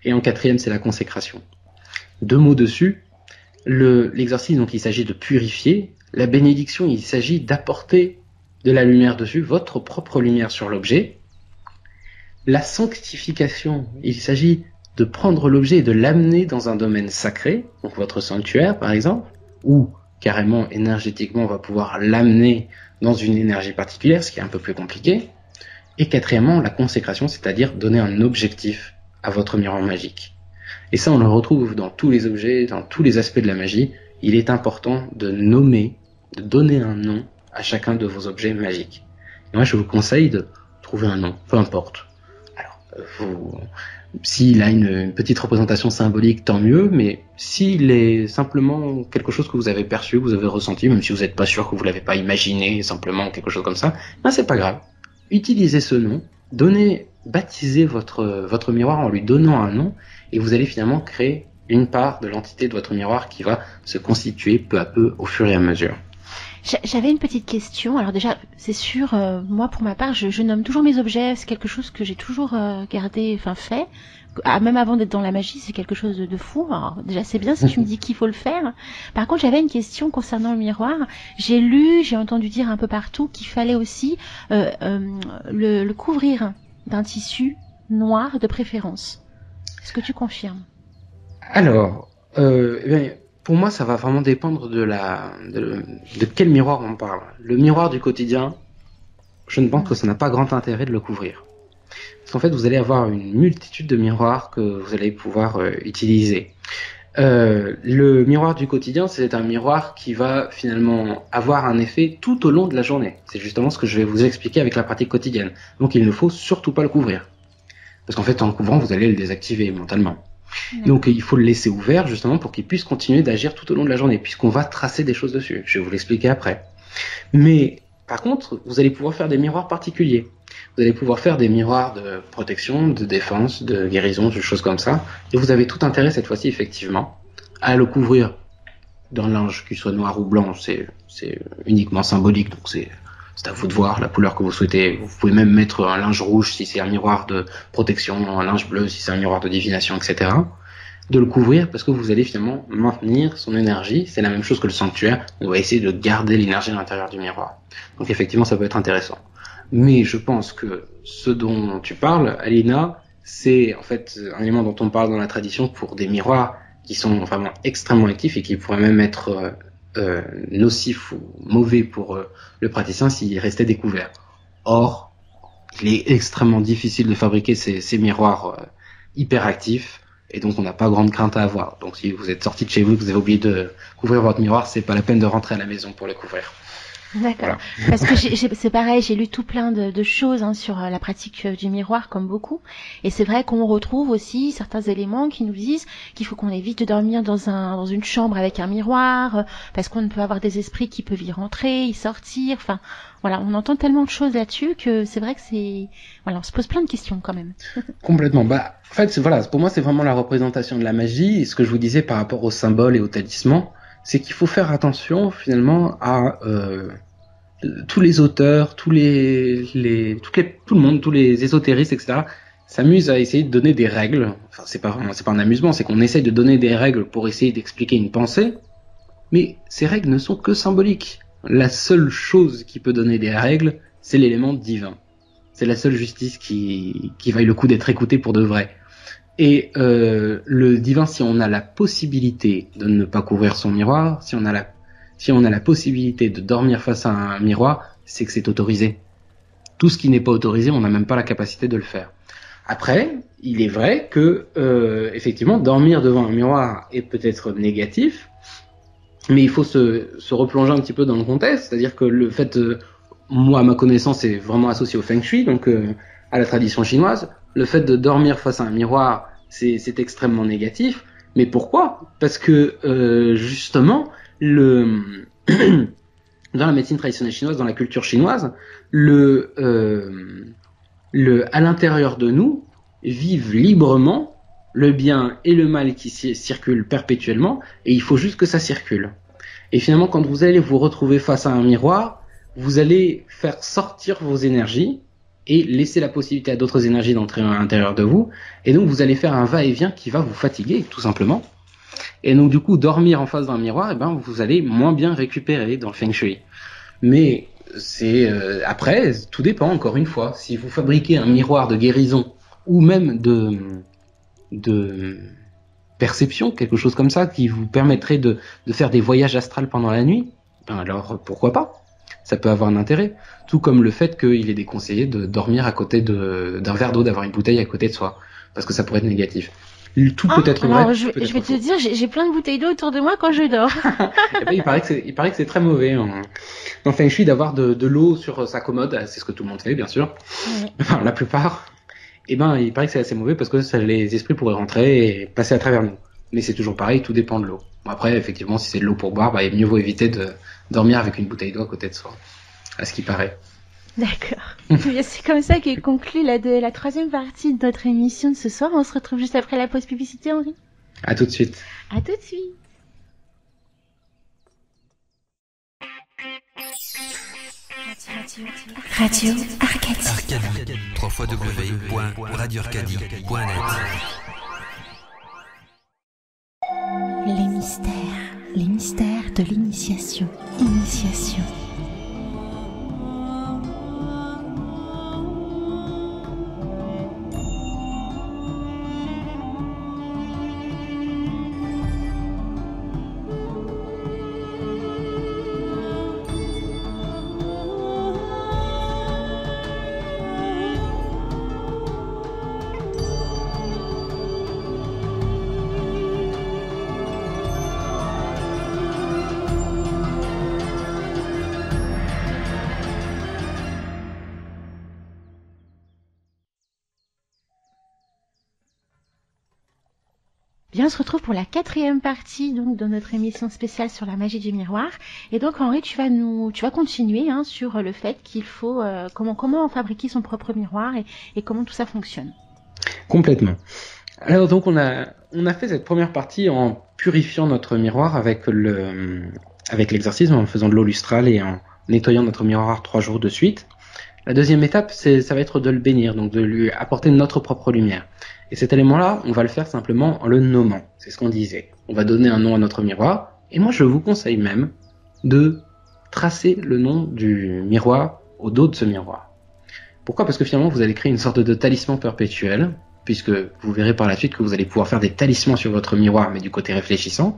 Et en quatrième, c'est la consécration. 2 mots dessus. L'exorcisme, donc il s'agit de purifier. La bénédiction, il s'agit d'apporter de la lumière dessus, votre propre lumière sur l'objet. La sanctification, il s'agit de prendre l'objet et de l'amener dans un domaine sacré, donc votre sanctuaire par exemple, ou carrément énergétiquement on va pouvoir l'amener dans une énergie particulière, ce qui est un peu plus compliqué. Et quatrièmement, la consécration, c'est-à-dire donner un objectif à votre miroir magique. Et ça, on le retrouve dans tous les objets, dans tous les aspects de la magie. Il est important de nommer, de donner un nom à chacun de vos objets magiques. Et moi, je vous conseille de trouver un nom, peu importe. Alors, s'il a une petite représentation symbolique, tant mieux, mais s'il est simplement quelque chose que vous avez perçu, que vous avez ressenti, même si vous n'êtes pas sûr que vous l'avez pas imaginé, simplement quelque chose comme ça, ben c'est pas grave. Utilisez ce nom, baptisez votre miroir en lui donnant un nom, et vous allez finalement créer une part de l'entité de votre miroir qui va se constituer peu à peu au fur et à mesure. J'avais une petite question. Alors déjà, c'est sûr, moi pour ma part, je nomme toujours mes objets. C'est quelque chose que j'ai toujours gardé, fait. Même avant d'être dans la magie, c'est quelque chose de fou. Alors déjà, c'est bien si tu me dis qu'il faut le faire. Par contre, j'avais une question concernant le miroir. J'ai entendu dire un peu partout qu'il fallait aussi le couvrir d'un tissu noir de préférence. Est-ce que tu confirmes? Alors, eh bien, pour moi, ça va vraiment dépendre de quel miroir on parle. Le miroir du quotidien, je ne pense que ça n'a pas grand intérêt de le couvrir. Parce qu'en fait, vous allez avoir une multitude de miroirs que vous allez pouvoir utiliser. Le miroir du quotidien, c'est un miroir qui va finalement avoir un effet tout au long de la journée. C'est justement ce que je vais vous expliquer avec la pratique quotidienne. Donc il ne faut surtout pas le couvrir. Parce qu'en fait, en le couvrant, vous allez le désactiver mentalement. Donc il faut le laisser ouvert justement pour qu'il puisse continuer d'agir tout au long de la journée, puisqu'on va tracer des choses dessus. Je vais vous l'expliquer après. Mais par contre, vous allez pouvoir faire des miroirs particuliers. Vous allez pouvoir faire des miroirs de protection, de défense, de guérison, des choses comme ça. Et vous avez tout intérêt cette fois-ci effectivement à le couvrir d'un linge qui soit noir ou blanc, c'est uniquement symbolique, donc c'est à vous de voir la couleur que vous souhaitez. Vous pouvez même mettre un linge rouge si c'est un miroir de protection, un linge bleu si c'est un miroir de divination, etc. De le couvrir parce que vous allez finalement maintenir son énergie. C'est la même chose que le sanctuaire. On va essayer de garder l'énergie à l'intérieur du miroir. Donc effectivement, ça peut être intéressant. Mais je pense que ce dont tu parles, Alina, c'est en fait un élément dont on parle dans la tradition pour des miroirs qui sont vraiment extrêmement actifs et qui pourraient même être nocifs ou mauvais pour le praticien s'il restait découvert. Or, il est extrêmement difficile de fabriquer ces miroirs hyperactifs et donc on n'a pas grande crainte à avoir. Donc si vous êtes sorti de chez vous et que vous avez oublié de couvrir votre miroir, c'est pas la peine de rentrer à la maison pour le couvrir. D'accord. Voilà. Parce que c'est pareil, j'ai lu tout plein de choses sur la pratique du miroir, comme beaucoup. Et c'est vrai qu'on retrouve aussi certains éléments qui nous disent qu'il faut qu'on évite de dormir dans une chambre avec un miroir, parce qu'on peut avoir des esprits qui peuvent y rentrer, y sortir. Enfin, voilà, on entend tellement de choses là-dessus que c'est vrai que on se pose plein de questions quand même. Complètement. En fait, pour moi, c'est vraiment la représentation de la magie. Et ce que je vous disais par rapport aux symboles et aux talismans, c'est qu'il faut faire attention finalement à tous les auteurs, tout le monde, tous les ésotéristes, etc. s'amusent à essayer de donner des règles. Enfin, c'est pas un amusement, c'est qu'on essaye de donner des règles pour essayer d'expliquer une pensée. Mais ces règles ne sont que symboliques. La seule chose qui peut donner des règles, c'est l'élément divin. C'est la seule justice qui vaille le coup d'être écoutée pour de vrai. Et le divin, si on a la possibilité de ne pas couvrir son miroir, si on a la possibilité de dormir face à un miroir, c'est que c'est autorisé. Tout ce qui n'est pas autorisé, on n'a même pas la capacité de le faire. Après, il est vrai que effectivement, dormir devant un miroir est peut-être négatif, mais il faut se replonger un petit peu dans le contexte, c'est-à-dire que le fait, moi à ma connaissance, c'est vraiment associé au Feng Shui, donc à la tradition chinoise. Le fait de dormir face à un miroir, c'est extrêmement négatif. Mais pourquoi ? Parce que justement, dans la médecine traditionnelle chinoise, dans la culture chinoise, à l'intérieur de nous vivent librement le bien et le mal qui circulent perpétuellement, et il faut juste que ça circule. Et finalement, quand vous allez vous retrouver face à un miroir, vous allez faire sortir vos énergies et laisser la possibilité à d'autres énergies d'entrer à l'intérieur de vous, et donc vous allez faire un va-et-vient qui va vous fatiguer, tout simplement. Et donc du coup, dormir en face d'un miroir, vous allez moins bien récupérer dans le Feng Shui. Mais après, tout dépend, encore une fois. Si vous fabriquez un miroir de guérison, ou même de perception, quelque chose comme ça, qui vous permettrait de faire des voyages astrales pendant la nuit, alors pourquoi pas ? Ça peut avoir un intérêt. Tout comme le fait qu'il est déconseillé de dormir à côté d'un verre d'eau, d'avoir une bouteille à côté de soi, parce que ça pourrait être négatif. Tout peut être vrai. Je vais te dire, j'ai plein de bouteilles d'eau autour de moi quand je dors. Il paraît que c'est très mauvais dans Feng Shui d'avoir de l'eau sur sa commode. C'est ce que tout le monde fait, bien sûr. Ouais. Enfin, la plupart. Il paraît que c'est assez mauvais parce que les esprits pourraient rentrer et passer à travers nous. Mais c'est toujours pareil, tout dépend de l'eau. Bon, après, effectivement, si c'est de l'eau pour boire, il mieux vaut éviter de dormir avec une bouteille d'eau à côté de soi. À ce qui paraît. D'accord. C'est comme ça qu'est conclue la troisième partie de notre émission de ce soir. On se retrouve juste après la pause publicité, Henri. À tout de suite. À tout de suite. Radio Arcadie. Arcadie. www.radioarcadie.net. Les mystères de l'initiation. Initiation. Bien, on se retrouve pour la quatrième partie donc de notre émission spéciale sur la magie du miroir. Et donc Henri, tu vas continuer sur le fait qu'il faut comment fabriquer son propre miroir et comment tout ça fonctionne. Complètement. Alors donc on a fait cette première partie en purifiant notre miroir avec l'exercice, en faisant de l'eau lustrale et en nettoyant notre miroir 3 jours de suite. La deuxième étape, ça va être de le bénir, donc de lui apporter notre propre lumière. Et cet élément-là, on va le faire simplement en le nommant. C'est ce qu'on disait. On va donner un nom à notre miroir. Et moi, je vous conseille même de tracer le nom du miroir au dos de ce miroir. Pourquoi ? Parce que finalement, vous allez créer une sorte de talisman perpétuel, puisque vous verrez par la suite que vous allez pouvoir faire des talismans sur votre miroir, mais du côté réfléchissant.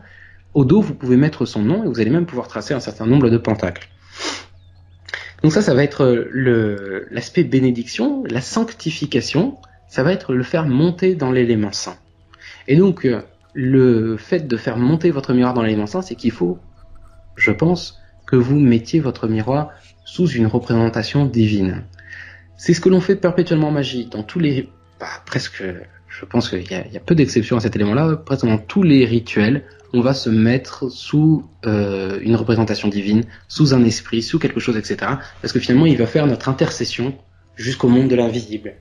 Au dos, vous pouvez mettre son nom et vous allez même pouvoir tracer un certain nombre de pentacles. Donc ça va être l'aspect bénédiction, la sanctification, ça va être le faire monter dans l'élément saint. Et donc, le fait de faire monter votre miroir dans l'élément saint, c'est qu'il faut, je pense, que vous mettiez votre miroir sous une représentation divine. C'est ce que l'on fait perpétuellement en magie, dans tous les... presque, je pense qu'il y a peu d'exceptions à cet élément-là, presque dans tous les rituels, on va se mettre sous une représentation divine, sous un esprit, sous quelque chose, etc. Parce que finalement, il va faire notre intercession jusqu'au monde de l'invisible.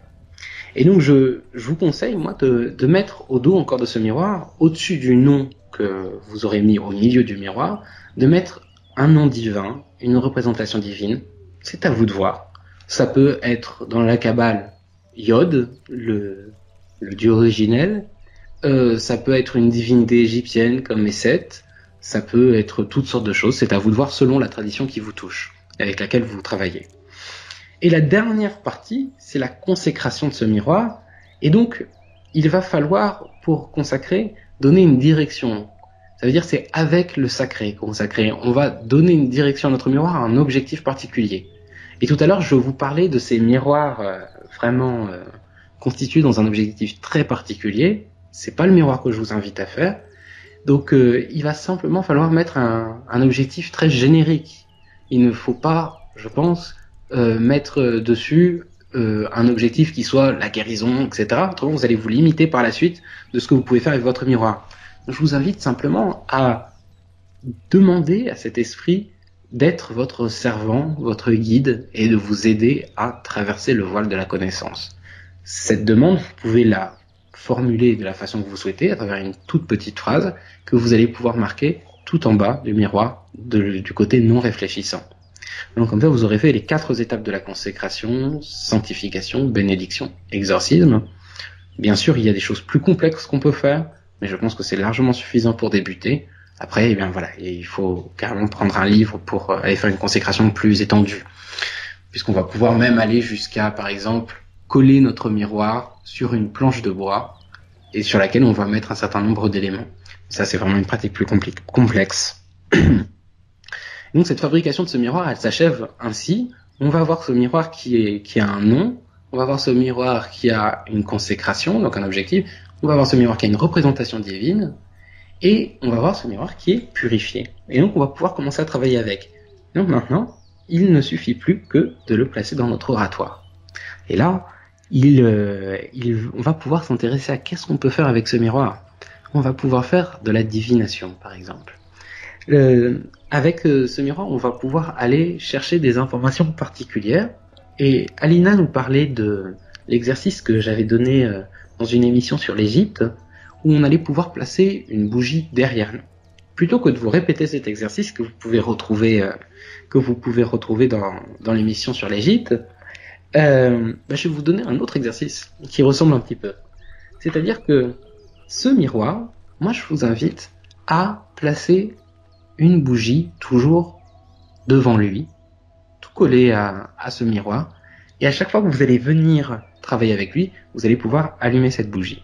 Et donc, je vous conseille, moi, de mettre au dos encore de ce miroir, au-dessus du nom que vous aurez mis au milieu du miroir, de mettre un nom divin, une représentation divine. C'est à vous de voir. Ça peut être dans la Kabbale Yod, le dieu originel. Ça peut être une divinité égyptienne comme Messet, ça peut être toutes sortes de choses, c'est à vous de voir selon la tradition qui vous touche, avec laquelle vous travaillez. Et la dernière partie, c'est la consécration de ce miroir, et donc il va falloir, pour consacrer, donner une direction. Ça veut dire c'est avec le sacré consacré, on va donner une direction à notre miroir, à un objectif particulier. Et tout à l'heure, je vous parlais de ces miroirs vraiment constitués dans un objectif très particulier. C'est pas le miroir que je vous invite à faire. Donc il va simplement falloir mettre un objectif très générique. Il ne faut pas, je pense, mettre dessus un objectif qui soit la guérison, etc. Autrement, vous allez vous limiter par la suite de ce que vous pouvez faire avec votre miroir. Donc, je vous invite simplement à demander à cet esprit d'être votre servant, votre guide, et de vous aider à traverser le voile de la connaissance. Cette demande, vous pouvez la formuler de la façon que vous souhaitez, à travers une toute petite phrase que vous allez pouvoir marquer tout en bas du miroir du côté non réfléchissant. Donc comme ça, vous aurez fait les 4 étapes de la consécration: sanctification, bénédiction, exorcisme. Bien sûr, il y a des choses plus complexes qu'on peut faire, mais je pense que c'est largement suffisant pour débuter. Après, eh bien voilà, il faut carrément prendre un livre pour aller faire une consécration plus étendue, puisqu'on va pouvoir même aller jusqu'à, par exemple, coller notre miroir sur une planche de bois et sur laquelle on va mettre un certain nombre d'éléments. Ça, c'est vraiment une pratique plus complexe. Donc cette fabrication de ce miroir, elle s'achève ainsi. On va avoir ce miroir qui a un nom, on va avoir ce miroir qui a une consécration, donc un objectif, on va avoir ce miroir qui a une représentation divine, et on va avoir ce miroir qui est purifié. Et donc on va pouvoir commencer à travailler avec. Donc maintenant, il ne suffit plus que de le placer dans notre oratoire. Et là, on va pouvoir s'intéresser à qu'est-ce qu'on peut faire avec ce miroir. On va pouvoir faire de la divination, par exemple. Avec ce miroir, on va pouvoir aller chercher des informations particulières. Et Alina nous parlait de l'exercice que j'avais donné dans une émission sur l'Égypte, où on allait pouvoir placer une bougie derrière nous. Plutôt que de vous répéter cet exercice que vous pouvez retrouver dans l'émission sur l'Égypte, je vais vous donner un autre exercice qui ressemble un petit peu. C'est-à-dire que ce miroir, moi je vous invite à placer une bougie toujours devant lui, tout collé à ce miroir, et à chaque fois que vous allez venir travailler avec lui, vous allez pouvoir allumer cette bougie.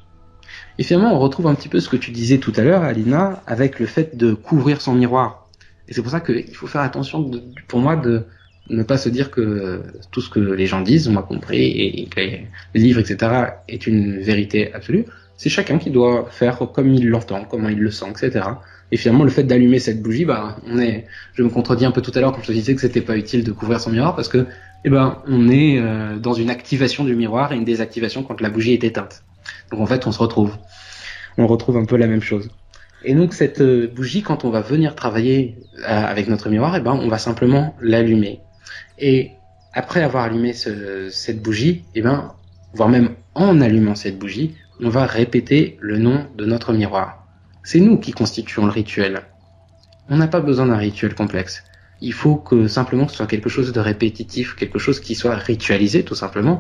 Et finalement, on retrouve un petit peu ce que tu disais tout à l'heure, Alina, avec le fait de couvrir son miroir. Et c'est pour ça qu'il faut faire attention, pour moi, de ne pas se dire que tout ce que les gens disent, on m'a compris, et que les livres, etc., est une vérité absolue. C'est chacun qui doit faire comme il l'entend, comment il le sent, etc. Et finalement, le fait d'allumer cette bougie, je me contredis un peu tout à l'heure quand je te disais que c'était pas utile de couvrir son miroir, parce que, on est dans une activation du miroir et une désactivation quand la bougie est éteinte. Donc en fait, on retrouve un peu la même chose. Et donc cette bougie, quand on va venir travailler avec notre miroir, on va simplement l'allumer. Et après avoir allumé cette bougie, voire même en allumant cette bougie, on va répéter le nom de notre miroir. C'est nous qui constituons le rituel. On n'a pas besoin d'un rituel complexe. Il faut que simplement que ce soit quelque chose de répétitif, quelque chose qui soit ritualisé tout simplement,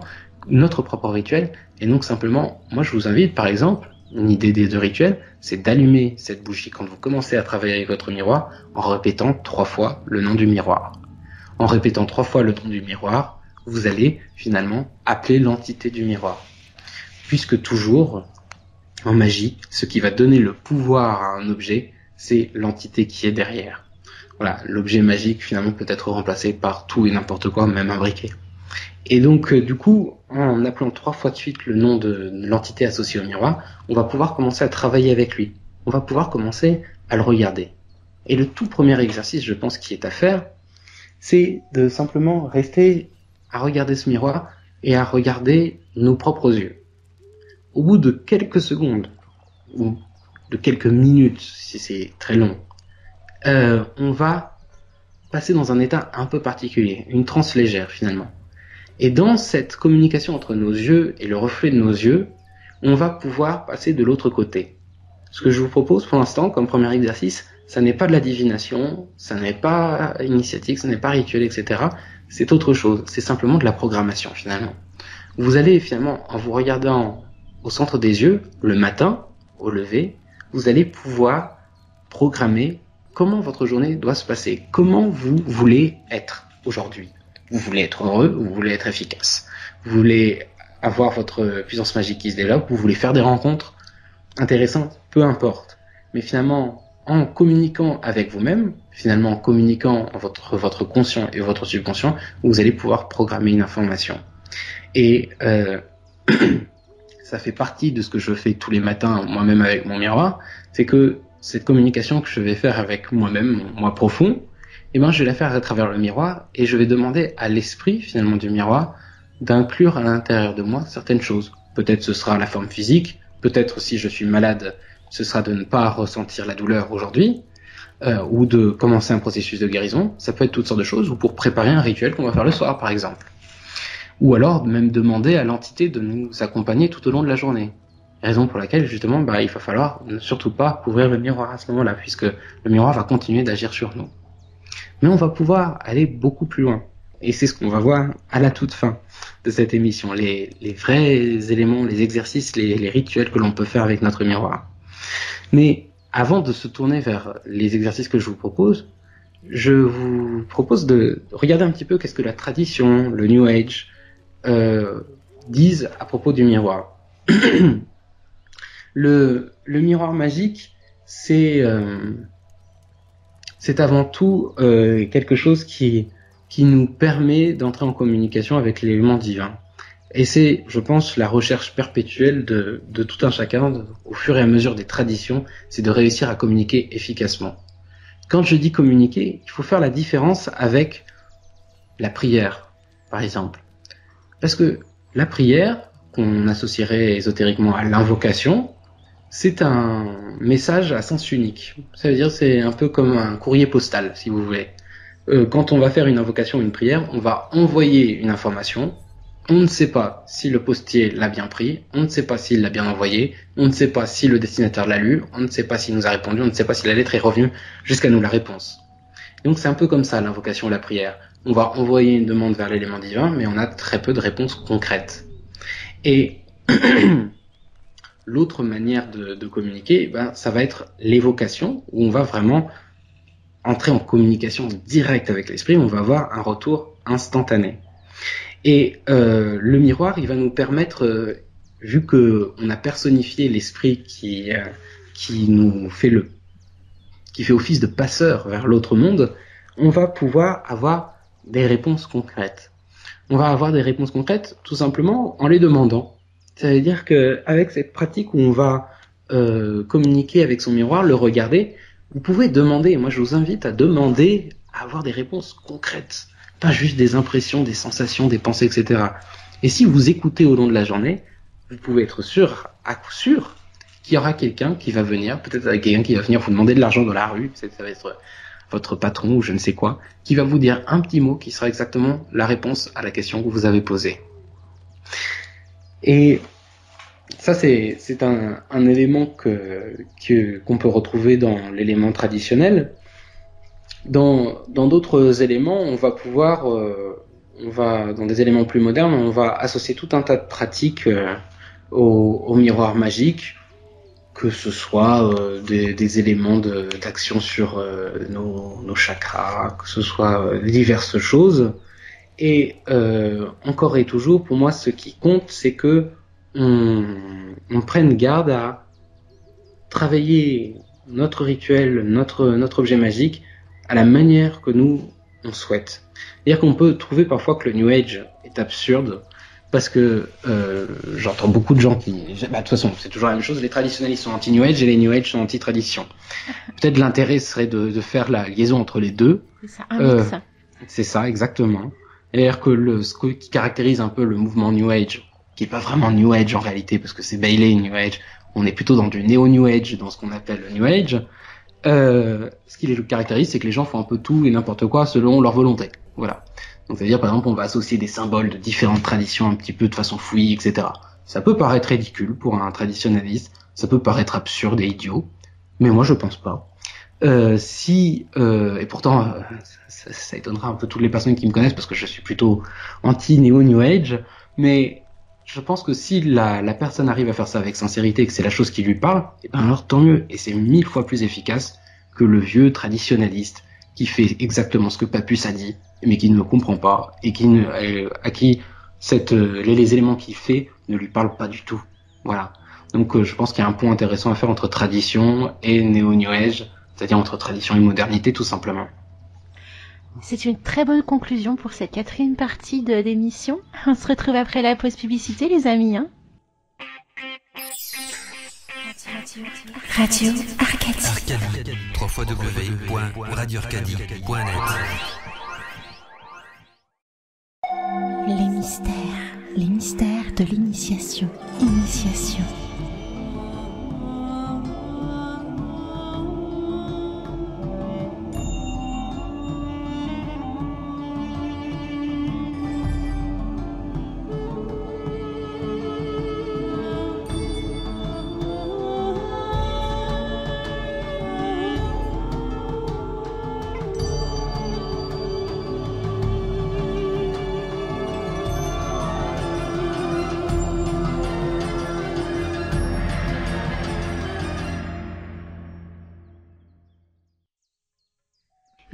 notre propre rituel, et donc simplement, moi je vous invite par exemple, une idée de rituel, c'est d'allumer cette bougie quand vous commencez à travailler avec votre miroir en répétant 3 fois le nom du miroir. En répétant 3 fois le nom du miroir, vous allez finalement appeler l'entité du miroir. Puisque toujours, en magie, ce qui va donner le pouvoir à un objet, c'est l'entité qui est derrière. Voilà, l'objet magique finalement peut être remplacé par tout et n'importe quoi, même un briquet. Et donc du coup, en appelant 3 fois de suite le nom de l'entité associée au miroir, on va pouvoir commencer à travailler avec lui. On va pouvoir commencer à le regarder. Et le tout premier exercice, je pense, qui est à faire, c'est de simplement rester à regarder ce miroir et à regarder nos propres yeux. Au bout de quelques secondes, ou de quelques minutes, si c'est très long, on va passer dans un état un peu particulier, une transe légère finalement. Et dans cette communication entre nos yeux et le reflet de nos yeux, on va pouvoir passer de l'autre côté. Ce que je vous propose pour l'instant comme premier exercice, ça n'est pas de la divination, ça n'est pas initiatique, ça n'est pas rituel, etc. C'est autre chose, c'est simplement de la programmation finalement. Vous allez finalement, en vous regardant au centre des yeux, le matin, au lever, vous allez pouvoir programmer comment votre journée doit se passer, comment vous voulez être aujourd'hui. Vous voulez être heureux, vous voulez être efficace, vous voulez avoir votre puissance magique qui se développe, vous voulez faire des rencontres intéressantes, peu importe. Mais finalement, en communiquant avec vous-même, finalement en communiquant votre conscient et votre subconscient, vous allez pouvoir programmer une information. Et ça fait partie de ce que je fais tous les matins moi-même avec mon miroir, c'est que cette communication que je vais faire avec moi-même, moi profond, eh ben, je vais la faire à travers le miroir et je vais demander à l'esprit finalement du miroir d'inclure à l'intérieur de moi certaines choses. Peut-être ce sera la forme physique, peut-être si je suis malade, ce sera de ne pas ressentir la douleur aujourd'hui, ou de commencer un processus de guérison. Ça peut être toutes sortes de choses, ou pour préparer un rituel qu'on va faire le soir par exemple. Ou alors même demander à l'entité de nous accompagner tout au long de la journée. Raison pour laquelle justement il va falloir ne surtout pas couvrir le miroir à ce moment-là, puisque le miroir va continuer d'agir sur nous. Mais on va pouvoir aller beaucoup plus loin. Et c'est ce qu'on va voir à la toute fin de cette émission, les vrais éléments, les exercices, les rituels que l'on peut faire avec notre miroir. Mais avant de se tourner vers les exercices que je vous propose, je vous propose de regarder un petit peu qu'est-ce que la tradition, le New Age, disent à propos du miroir. Le miroir magique, c'est avant tout quelque chose qui nous permet d'entrer en communication avec l'élément divin. Et c'est, je pense, la recherche perpétuelle de tout un chacun, au fur et à mesure des traditions, c'est de réussir à communiquer efficacement. Quand je dis communiquer, il faut faire la différence avec la prière, par exemple. Parce que la prière, qu'on associerait ésotériquement à l'invocation, c'est un message à sens unique. Ça veut dire c'est un peu comme un courrier postal, si vous voulez. Quand on va faire une invocation ou une prière, on va envoyer une information. On ne sait pas si le postier l'a bien pris, on ne sait pas s'il l'a bien envoyé, on ne sait pas si le destinataire l'a lu, on ne sait pas s'il nous a répondu, on ne sait pas si la lettre est revenue jusqu'à nous la réponse. Donc c'est un peu comme ça l'invocation ou la prière. On va envoyer une demande vers l'élément divin, mais on a très peu de réponses concrètes. Et l'autre manière de communiquer, ça va être l'évocation, où on va vraiment entrer en communication directe avec l'esprit, on va avoir un retour instantané. Et le miroir, il va nous permettre, vu que on a personnifié l'esprit qui fait office de passeur vers l'autre monde, on va pouvoir avoir des réponses concrètes. On va avoir des réponses concrètes tout simplement en les demandant. Ça veut dire qu'avec cette pratique où on va communiquer avec son miroir, le regarder, vous pouvez demander, moi je vous invite à demander à avoir des réponses concrètes, pas juste des impressions, des sensations, des pensées, etc. Et si vous écoutez au long de la journée, vous pouvez être sûr, à coup sûr, qu'il y aura quelqu'un qui va venir, peut-être quelqu'un qui va venir vous demander de l'argent dans la rue, ça va être votre patron ou je ne sais quoi, qui va vous dire un petit mot qui sera exactement la réponse à la question que vous avez posée. Et ça c'est un élément qu'on peut retrouver dans l'élément traditionnel. Dans d'autres éléments, on va pouvoir, dans des éléments plus modernes, on va associer tout un tas de pratiques au miroir magique, que ce soit des éléments d'action sur nos chakras, que ce soit diverses choses. Et encore et toujours, pour moi, ce qui compte, c'est que on prenne garde à travailler notre rituel, notre objet magique à la manière que nous on souhaite. C'est-à-dire qu'on peut trouver parfois que le New Age est absurde parce que j'entends beaucoup de gens qui... de toute façon, c'est toujours la même chose, les traditionnalistes sont anti-New Age et les New Age sont anti-tradition. Peut-être l'intérêt serait de faire la liaison entre les deux. C'est ça, un mix. C'est ça, exactement. C'est-à-dire que ce qui caractérise un peu le mouvement New Age, qui est pas vraiment New Age en réalité, parce que c'est Bailey New Age, on est plutôt dans du néo-New Age, dans ce qu'on appelle le New Age. Ce qui les caractérise, c'est que les gens font un peu tout et n'importe quoi selon leur volonté. Voilà. Donc, c'est-à-dire, par exemple, on va associer des symboles de différentes traditions un petit peu de façon fouillie, etc. Ça peut paraître ridicule pour un traditionnaliste, ça peut paraître absurde et idiot, mais moi, je pense pas. Et pourtant, ça étonnera un peu toutes les personnes qui me connaissent parce que je suis plutôt anti-néo-New Age, mais je pense que si la personne arrive à faire ça avec sincérité et que c'est la chose qui lui parle, et ben alors tant mieux. Et c'est 1000 fois plus efficace que le vieux traditionnaliste qui fait exactement ce que Papus a dit, mais qui ne le comprend pas et à qui les éléments qu'il fait ne lui parlent pas du tout. Voilà. Donc je pense qu'il y a un point intéressant à faire entre tradition et néo-New Age, c'est-à-dire entre tradition et modernité tout simplement. C'est une très bonne conclusion pour cette 4e partie d'émission. On se retrouve après la pause publicité, les amis. Radio Arcadie. www.radioarcadie.net. Les mystères de l'initiation. Initiation.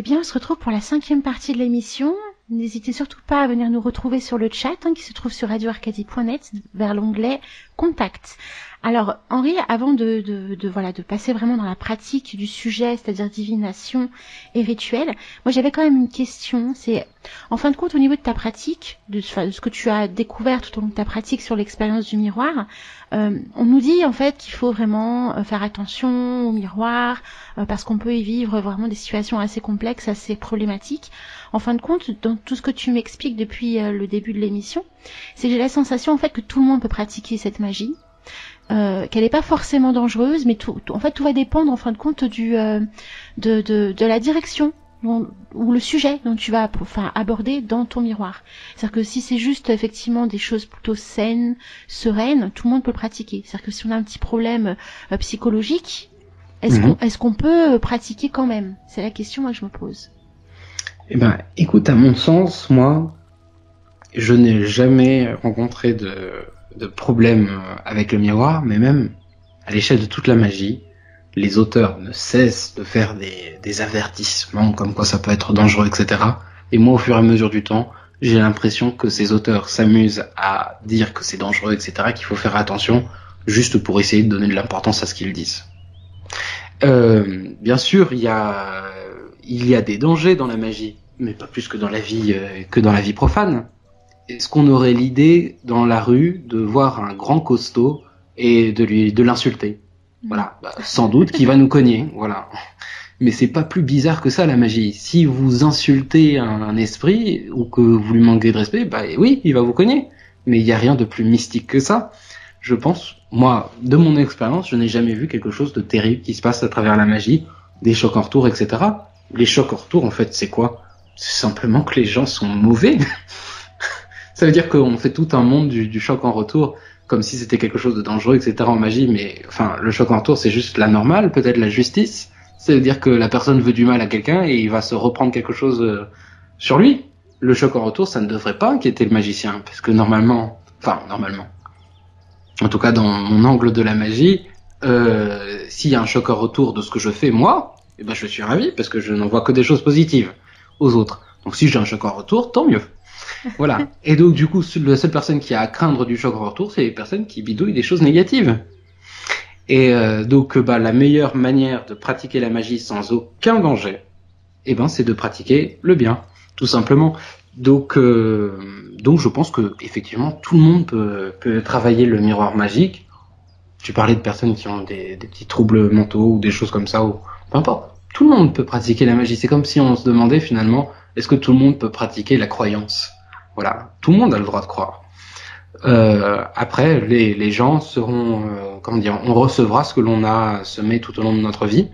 Eh bien, on se retrouve pour la 5e partie de l'émission. N'hésitez surtout pas à venir nous retrouver sur le chat qui se trouve sur radioarcadie.net vers l'onglet Contact. Alors, Henri, avant de passer vraiment dans la pratique du sujet, c'est-à-dire divination et rituel, moi j'avais quand même une question. C'est, en fin de compte, au niveau de ta pratique, de ce que tu as découvert tout au long de ta pratique sur l'expérience du miroir, on nous dit en fait qu'il faut vraiment faire attention au miroir parce qu'on peut y vivre vraiment des situations assez complexes, assez problématiques. En fin de compte, dans tout ce que tu m'expliques depuis le début de l'émission, c'est que j'ai la sensation en fait que tout le monde peut pratiquer cette magie, qu'elle n'est pas forcément dangereuse, mais en fait tout va dépendre en fin de compte de la direction ou le sujet dont tu vas aborder dans ton miroir. C'est-à-dire que si c'est juste effectivement des choses plutôt saines, sereines, tout le monde peut le pratiquer. C'est-à-dire que si on a un petit problème psychologique, est-ce qu'on peut pratiquer quand même? C'est la question que je me pose. Eh ben, écoute, à mon sens, moi, je n'ai jamais rencontré de problème avec le miroir, mais même à l'échelle de toute la magie, les auteurs ne cessent de faire des avertissements comme quoi ça peut être dangereux, etc. Et moi, au fur et à mesure du temps, j'ai l'impression que ces auteurs s'amusent à dire que c'est dangereux, etc., qu'il faut faire attention, juste pour essayer de donner de l'importance à ce qu'ils disent. Bien sûr, il y a des dangers dans la magie, mais pas plus que dans la vie profane. Est-ce qu'on aurait l'idée dans la rue de voir un grand costaud et de l'insulter? Voilà, sans doute qu'il va nous cogner, voilà. Mais c'est pas plus bizarre que ça la magie. Si vous insultez un esprit ou que vous lui manquez de respect, oui, il va vous cogner. Mais il y a rien de plus mystique que ça. Je pense, moi, de mon expérience, je n'ai jamais vu quelque chose de terrible qui se passe à travers la magie, des chocs en retour, etc. Les chocs en retour, en fait, c'est quoi? C'est simplement que les gens sont mauvais. Ça veut dire qu'on fait tout un monde du choc en retour comme si c'était quelque chose de dangereux, etc. en magie, mais enfin, le choc en retour, c'est juste la normale, peut-être la justice. C'est-à-dire que la personne veut du mal à quelqu'un et il va se reprendre quelque chose sur lui. Le choc en retour, ça ne devrait pas inquiéter le magicien, parce que normalement, en tout cas dans mon angle de la magie, s'il y a un choc en retour de ce que je fais moi, eh ben je suis ravi, parce que je n'en vois que des choses positives aux autres. Donc si j'ai un choc en retour, tant mieux. Voilà. Et donc, du coup, la seule personne qui a à craindre du choc en retour, c'est les personnes qui bidouillent des choses négatives. Et la meilleure manière de pratiquer la magie sans aucun danger, c'est de pratiquer le bien, tout simplement. Donc, je pense que effectivement, tout le monde peut travailler le miroir magique. Tu parlais de personnes qui ont des petits troubles mentaux ou des choses comme ça, ou peu importe. Tout le monde peut pratiquer la magie. C'est comme si on se demandait finalement, est-ce que tout le monde peut pratiquer la croyance ? Voilà, tout le monde a le droit de croire. Après, les gens seront, on recevra ce que l'on a semé tout au long de notre vie.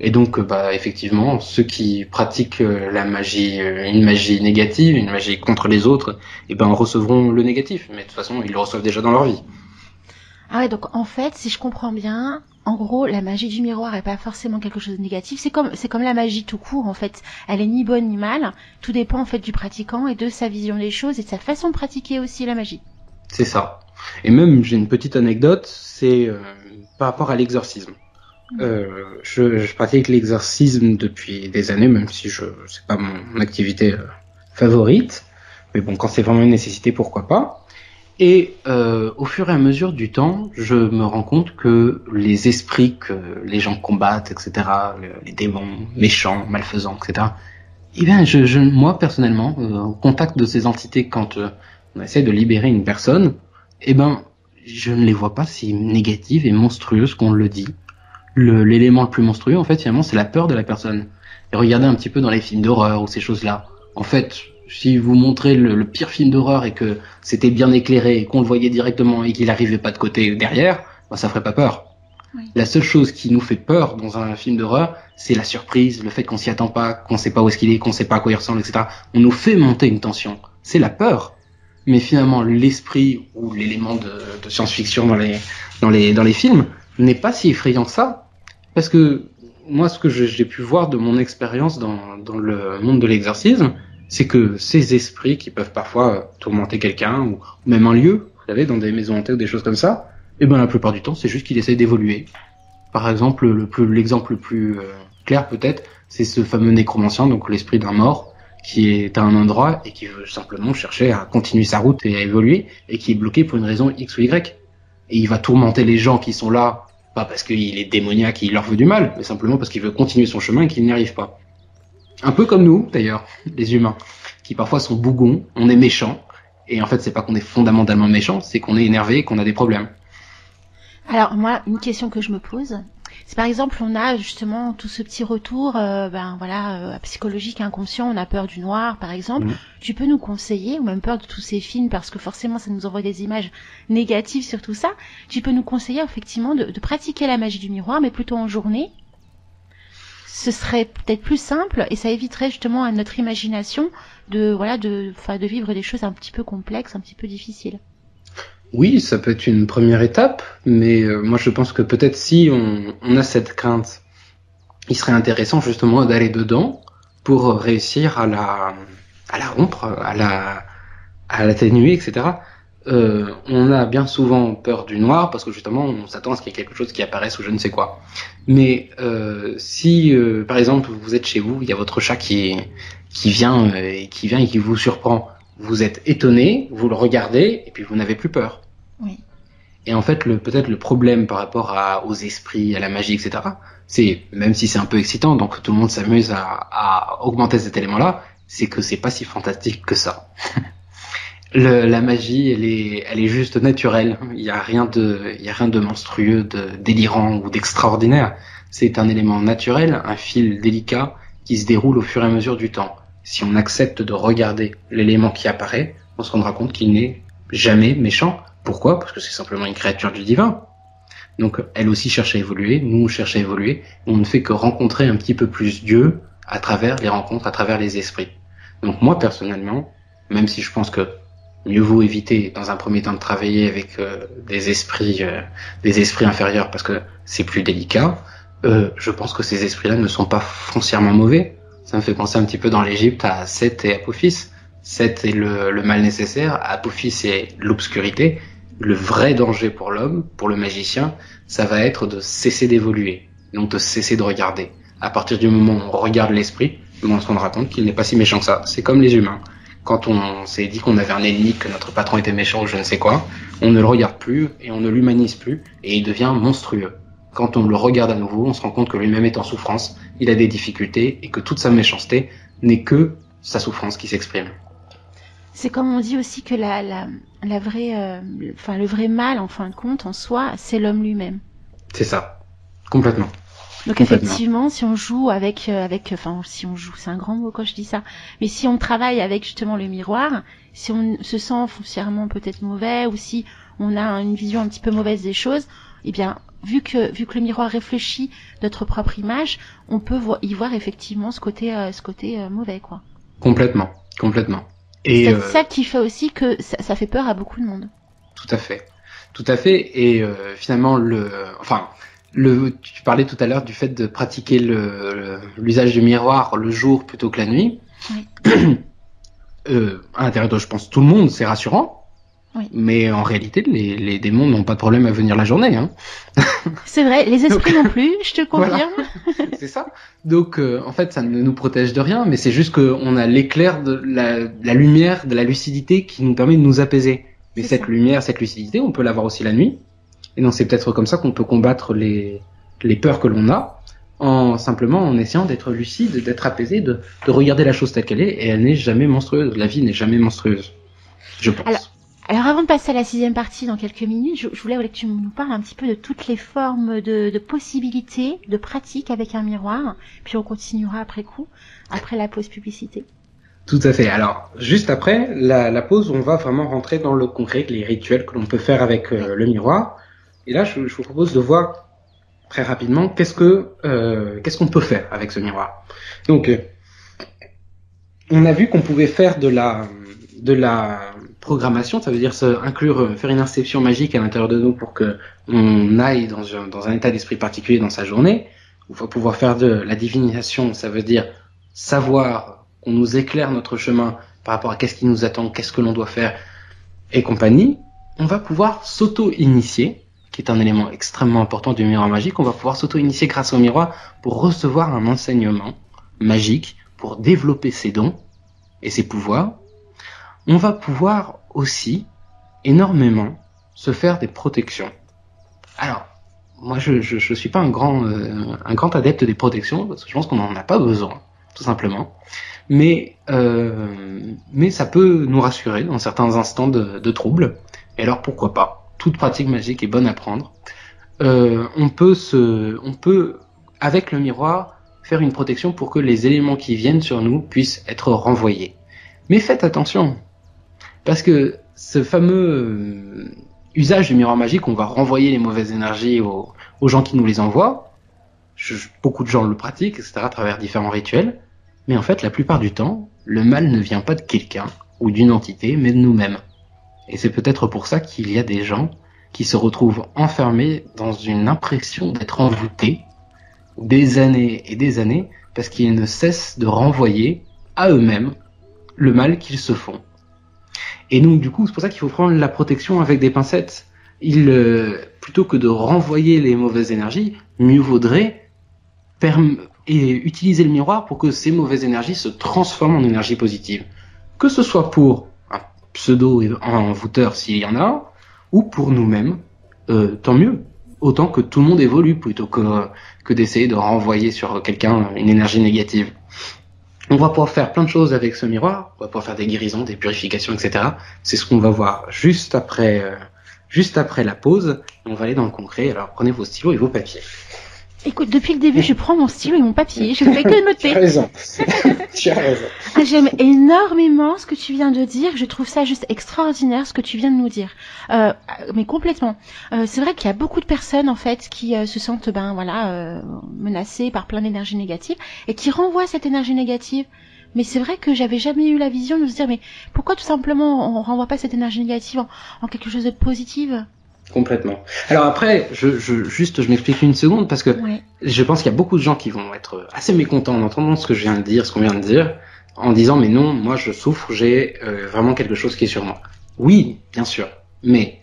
Et donc, effectivement, ceux qui pratiquent la magie, une magie négative, une magie contre les autres, recevront le négatif. Mais de toute façon, ils le reçoivent déjà dans leur vie. Ah ouais, donc en fait, si je comprends bien, en gros, la magie du miroir est pas forcément quelque chose de négatif. C'est comme la magie tout court, en fait. Elle est ni bonne ni mal. Tout dépend, en fait, du pratiquant et de sa vision des choses et de sa façon de pratiquer aussi la magie. C'est ça. Et même, j'ai une petite anecdote, c'est par rapport à l'exorcisme. Je pratique l'exorcisme depuis des années, même si c'est pas mon activité favorite. Mais bon, quand c'est vraiment une nécessité, pourquoi pas. Et au fur et à mesure du temps, je me rends compte que les esprits que les gens combattent, etc., les démons méchants, malfaisants, etc., moi personnellement, au contact de ces entités, quand on essaie de libérer une personne, je ne les vois pas si négatives et monstrueuses qu'on le dit. L'élément le plus monstrueux, en fait, finalement, c'est la peur de la personne. Et regardez un petit peu dans les films d'horreur ou ces choses-là. En fait, si vous montrez le pire film d'horreur et que c'était bien éclairé et qu'on le voyait directement et qu'il n'arrivait pas de côté derrière, ça ferait pas peur. Oui. La seule chose qui nous fait peur dans un film d'horreur, c'est la surprise, le fait qu'on s'y attend pas, qu'on sait pas où est-ce qu'il est, qu'on sait pas à quoi il ressemble, etc. On nous fait monter une tension. C'est la peur. Mais finalement, l'esprit ou l'élément de science-fiction dans les films n'est pas si effrayant que ça. Parce que moi, ce que j'ai pu voir de mon expérience dans le monde de l'exorcisme, c'est que ces esprits qui peuvent parfois tourmenter quelqu'un ou même un lieu, vous savez, dans des maisons hantées ou des choses comme ça, la plupart du temps, c'est juste qu'ils essayent d'évoluer. Par exemple, l'exemple le plus clair peut-être, c'est ce fameux nécromancien, donc l'esprit d'un mort, qui est à un endroit et qui veut simplement chercher à continuer sa route et à évoluer, et qui est bloqué pour une raison X ou Y. Et il va tourmenter les gens qui sont là, pas parce qu'il est démoniaque et il leur veut du mal, mais simplement parce qu'il veut continuer son chemin et qu'il n'y arrive pas. Un peu comme nous, d'ailleurs, les humains, qui parfois sont bougons, on est méchants, et en fait, c'est pas qu'on est fondamentalement méchants, c'est qu'on est énervé et qu'on a des problèmes. Alors, moi, une question que je me pose, c'est par exemple, on a justement tout ce petit retour, psychologique, inconscient, on a peur du noir, par exemple. Tu peux nous conseiller, ou même peur de tous ces films, parce que forcément, ça nous envoie des images négatives sur tout ça. Tu peux nous conseiller, effectivement, de pratiquer la magie du miroir, mais plutôt en journée. Ce serait peut-être plus simple et ça éviterait justement à notre imagination de vivre des choses un petit peu complexes, un petit peu difficiles. Oui, ça peut être une première étape, mais moi je pense que peut-être si on a cette crainte, il serait intéressant justement d'aller dedans pour réussir à la rompre, à l'atténuer, etc. On a bien souvent peur du noir parce que justement on s'attend à ce qu'il y ait quelque chose qui apparaisse ou je ne sais quoi. Mais si par exemple vous êtes chez vous, il y a votre chat qui vient et qui vous surprend, vous êtes étonné, vous le regardez et puis vous n'avez plus peur. Oui. Et en fait peut-être le problème par rapport aux esprits, à la magie, etc. C'est même si c'est un peu excitant, donc tout le monde s'amuse à augmenter cet élément-là, c'est que c'est pas si fantastique que ça. La magie, elle est juste naturelle. Il y a rien de monstrueux, de délirant ou d'extraordinaire. C'est un élément naturel, un fil délicat qui se déroule au fur et à mesure du temps. Si on accepte de regarder l'élément qui apparaît, on se rendra compte qu'il n'est jamais méchant. Pourquoi ? Parce que c'est simplement une créature du divin. Donc, elle aussi cherche à évoluer, nous on cherche à évoluer. On ne fait que rencontrer un petit peu plus Dieu à travers les rencontres, à travers les esprits. Donc moi, personnellement, même si je pense que mieux vaut éviter dans un premier temps de travailler avec des esprits inférieurs parce que c'est plus délicat. Je pense que ces esprits-là ne sont pas foncièrement mauvais. Ça me fait penser un petit peu dans l'Égypte à Seth et Apophis. Seth est le mal nécessaire, Apophis est l'obscurité. Le vrai danger pour l'homme, pour le magicien, ça va être de cesser d'évoluer, donc de cesser de regarder. À partir du moment où on regarde l'esprit, on se rendra compte qu'il n'est pas si méchant que ça. C'est comme les humains. Quand on s'est dit qu'on avait un ennemi, que notre patron était méchant ou je ne sais quoi, on ne le regarde plus et on ne l'humanise plus et il devient monstrueux. Quand on le regarde à nouveau, on se rend compte que lui-même est en souffrance, il a des difficultés et que toute sa méchanceté n'est que sa souffrance qui s'exprime. C'est comme on dit aussi que la vraie, le vrai mal en fin de compte en soi, c'est l'homme lui-même. C'est ça, complètement. Donc effectivement, si on joue si on joue, c'est un grand mot quand je dis ça, mais si on travaille avec justement le miroir, si on se sent foncièrement peut-être mauvais ou si on a une vision un petit peu mauvaise des choses, eh bien, vu que le miroir réfléchit notre propre image, on peut y voir effectivement ce côté mauvais, quoi. Complètement. Et c'est ça qui fait aussi que ça fait peur à beaucoup de monde. Tout à fait. Et finalement, tu parlais tout à l'heure du fait de pratiquer l'usage du miroir le jour plutôt que la nuit. Oui. À l'intérieur de, je pense, tout le monde, c'est rassurant. Oui. Mais en réalité, les démons n'ont pas de problème à venir la journée. Hein. C'est vrai, les esprits non plus, je te confirme. Voilà. C'est ça. Donc, en fait, ça ne nous protège de rien, mais c'est juste qu'on a l'éclair de la lumière, de la lucidité qui nous permet de nous apaiser. Mais cette lumière, cette lucidité, on peut l'avoir aussi la nuit. Et donc, c'est peut-être comme ça qu'on peut combattre les peurs que l'on a, simplement en essayant d'être lucide, d'être apaisé, de regarder la chose telle qu'elle est, et elle n'est jamais monstrueuse. La vie n'est jamais monstrueuse, je pense. Alors avant de passer à la 6e partie dans quelques minutes, je voulais que tu nous parles un petit peu de toutes les formes de possibilités, de pratiques avec un miroir, puis on continuera après la pause publicité. Tout à fait. Alors, juste après la pause, on va vraiment rentrer dans le concret, les rituels que l'on peut faire avec le miroir. Et là, je vous propose de voir très rapidement qu'est-ce qu'on peut faire avec ce miroir. Donc, on a vu qu'on pouvait faire de la programmation, ça veut dire faire une inception magique à l'intérieur de nous pour que on aille dans un état d'esprit particulier dans sa journée. On va pouvoir faire de la divination, ça veut dire savoir qu'on nous éclaire notre chemin par rapport à qu'est-ce qui nous attend, qu'est-ce que l'on doit faire et compagnie. On va pouvoir s'auto-initier, qui est un élément extrêmement important du miroir magique. On va pouvoir s'auto-initier grâce au miroir pour recevoir un enseignement magique, pour développer ses dons et ses pouvoirs. On va pouvoir aussi énormément se faire des protections. Alors, moi je suis pas un grand adepte des protections parce que je pense qu'on n'en a pas besoin, tout simplement. Mais ça peut nous rassurer dans certains instants de trouble. Et alors pourquoi pas? Toute pratique magique est bonne à prendre. On peut avec le miroir faire une protection pour que les éléments qui viennent sur nous puissent être renvoyés. Mais faites attention. Parce que ce fameux usage du miroir magique, on va renvoyer les mauvaises énergies aux gens qui nous les envoient. Beaucoup de gens le pratiquent, etc., à travers différents rituels. Mais en fait, la plupart du temps, le mal ne vient pas de quelqu'un ou d'une entité, mais de nous-mêmes. Et c'est peut-être pour ça qu'il y a des gens qui se retrouvent enfermés dans une impression d'être envoûtés des années et des années, parce qu'ils ne cessent de renvoyer à eux-mêmes le mal qu'ils se font. Et donc du coup, c'est pour ça qu'il faut prendre la protection avec des pincettes. Plutôt que de renvoyer les mauvaises énergies, mieux vaudrait utiliser le miroir pour que ces mauvaises énergies se transforment en énergie positive. Que ce soit pour un pseudo-envoûteur s'il y en a, ou pour nous-mêmes, tant mieux. Autant que tout le monde évolue plutôt que d'essayer de renvoyer sur quelqu'un une énergie négative. On va pouvoir faire plein de choses avec ce miroir, on va pouvoir faire des guérisons, des purifications, etc. C'est ce qu'on va voir juste après la pause. On va aller dans le concret, alors prenez vos stylos et vos papiers. Écoute, depuis le début, je prends mon stylo et mon papier, je ne fais que noter. Tu as raison. Tu as raison. Ah, j'aime énormément ce que tu viens de dire, je trouve ça juste extraordinaire ce que tu viens de nous dire. Mais complètement. C'est vrai qu'il y a beaucoup de personnes en fait qui se sentent menacées par plein d'énergie négative et qui renvoient cette énergie négative. Mais c'est vrai que j'avais jamais eu la vision de se dire, mais pourquoi tout simplement on renvoie pas cette énergie négative en quelque chose de positif? Complètement. Alors après, je m'explique une seconde parce que Ouais. je pense qu'il y a beaucoup de gens qui vont être assez mécontents en entendant ce que je viens de dire, ce qu'on vient de dire, en disant mais non, moi je souffre, j'ai vraiment quelque chose qui est sur moi. Oui, bien sûr. Mais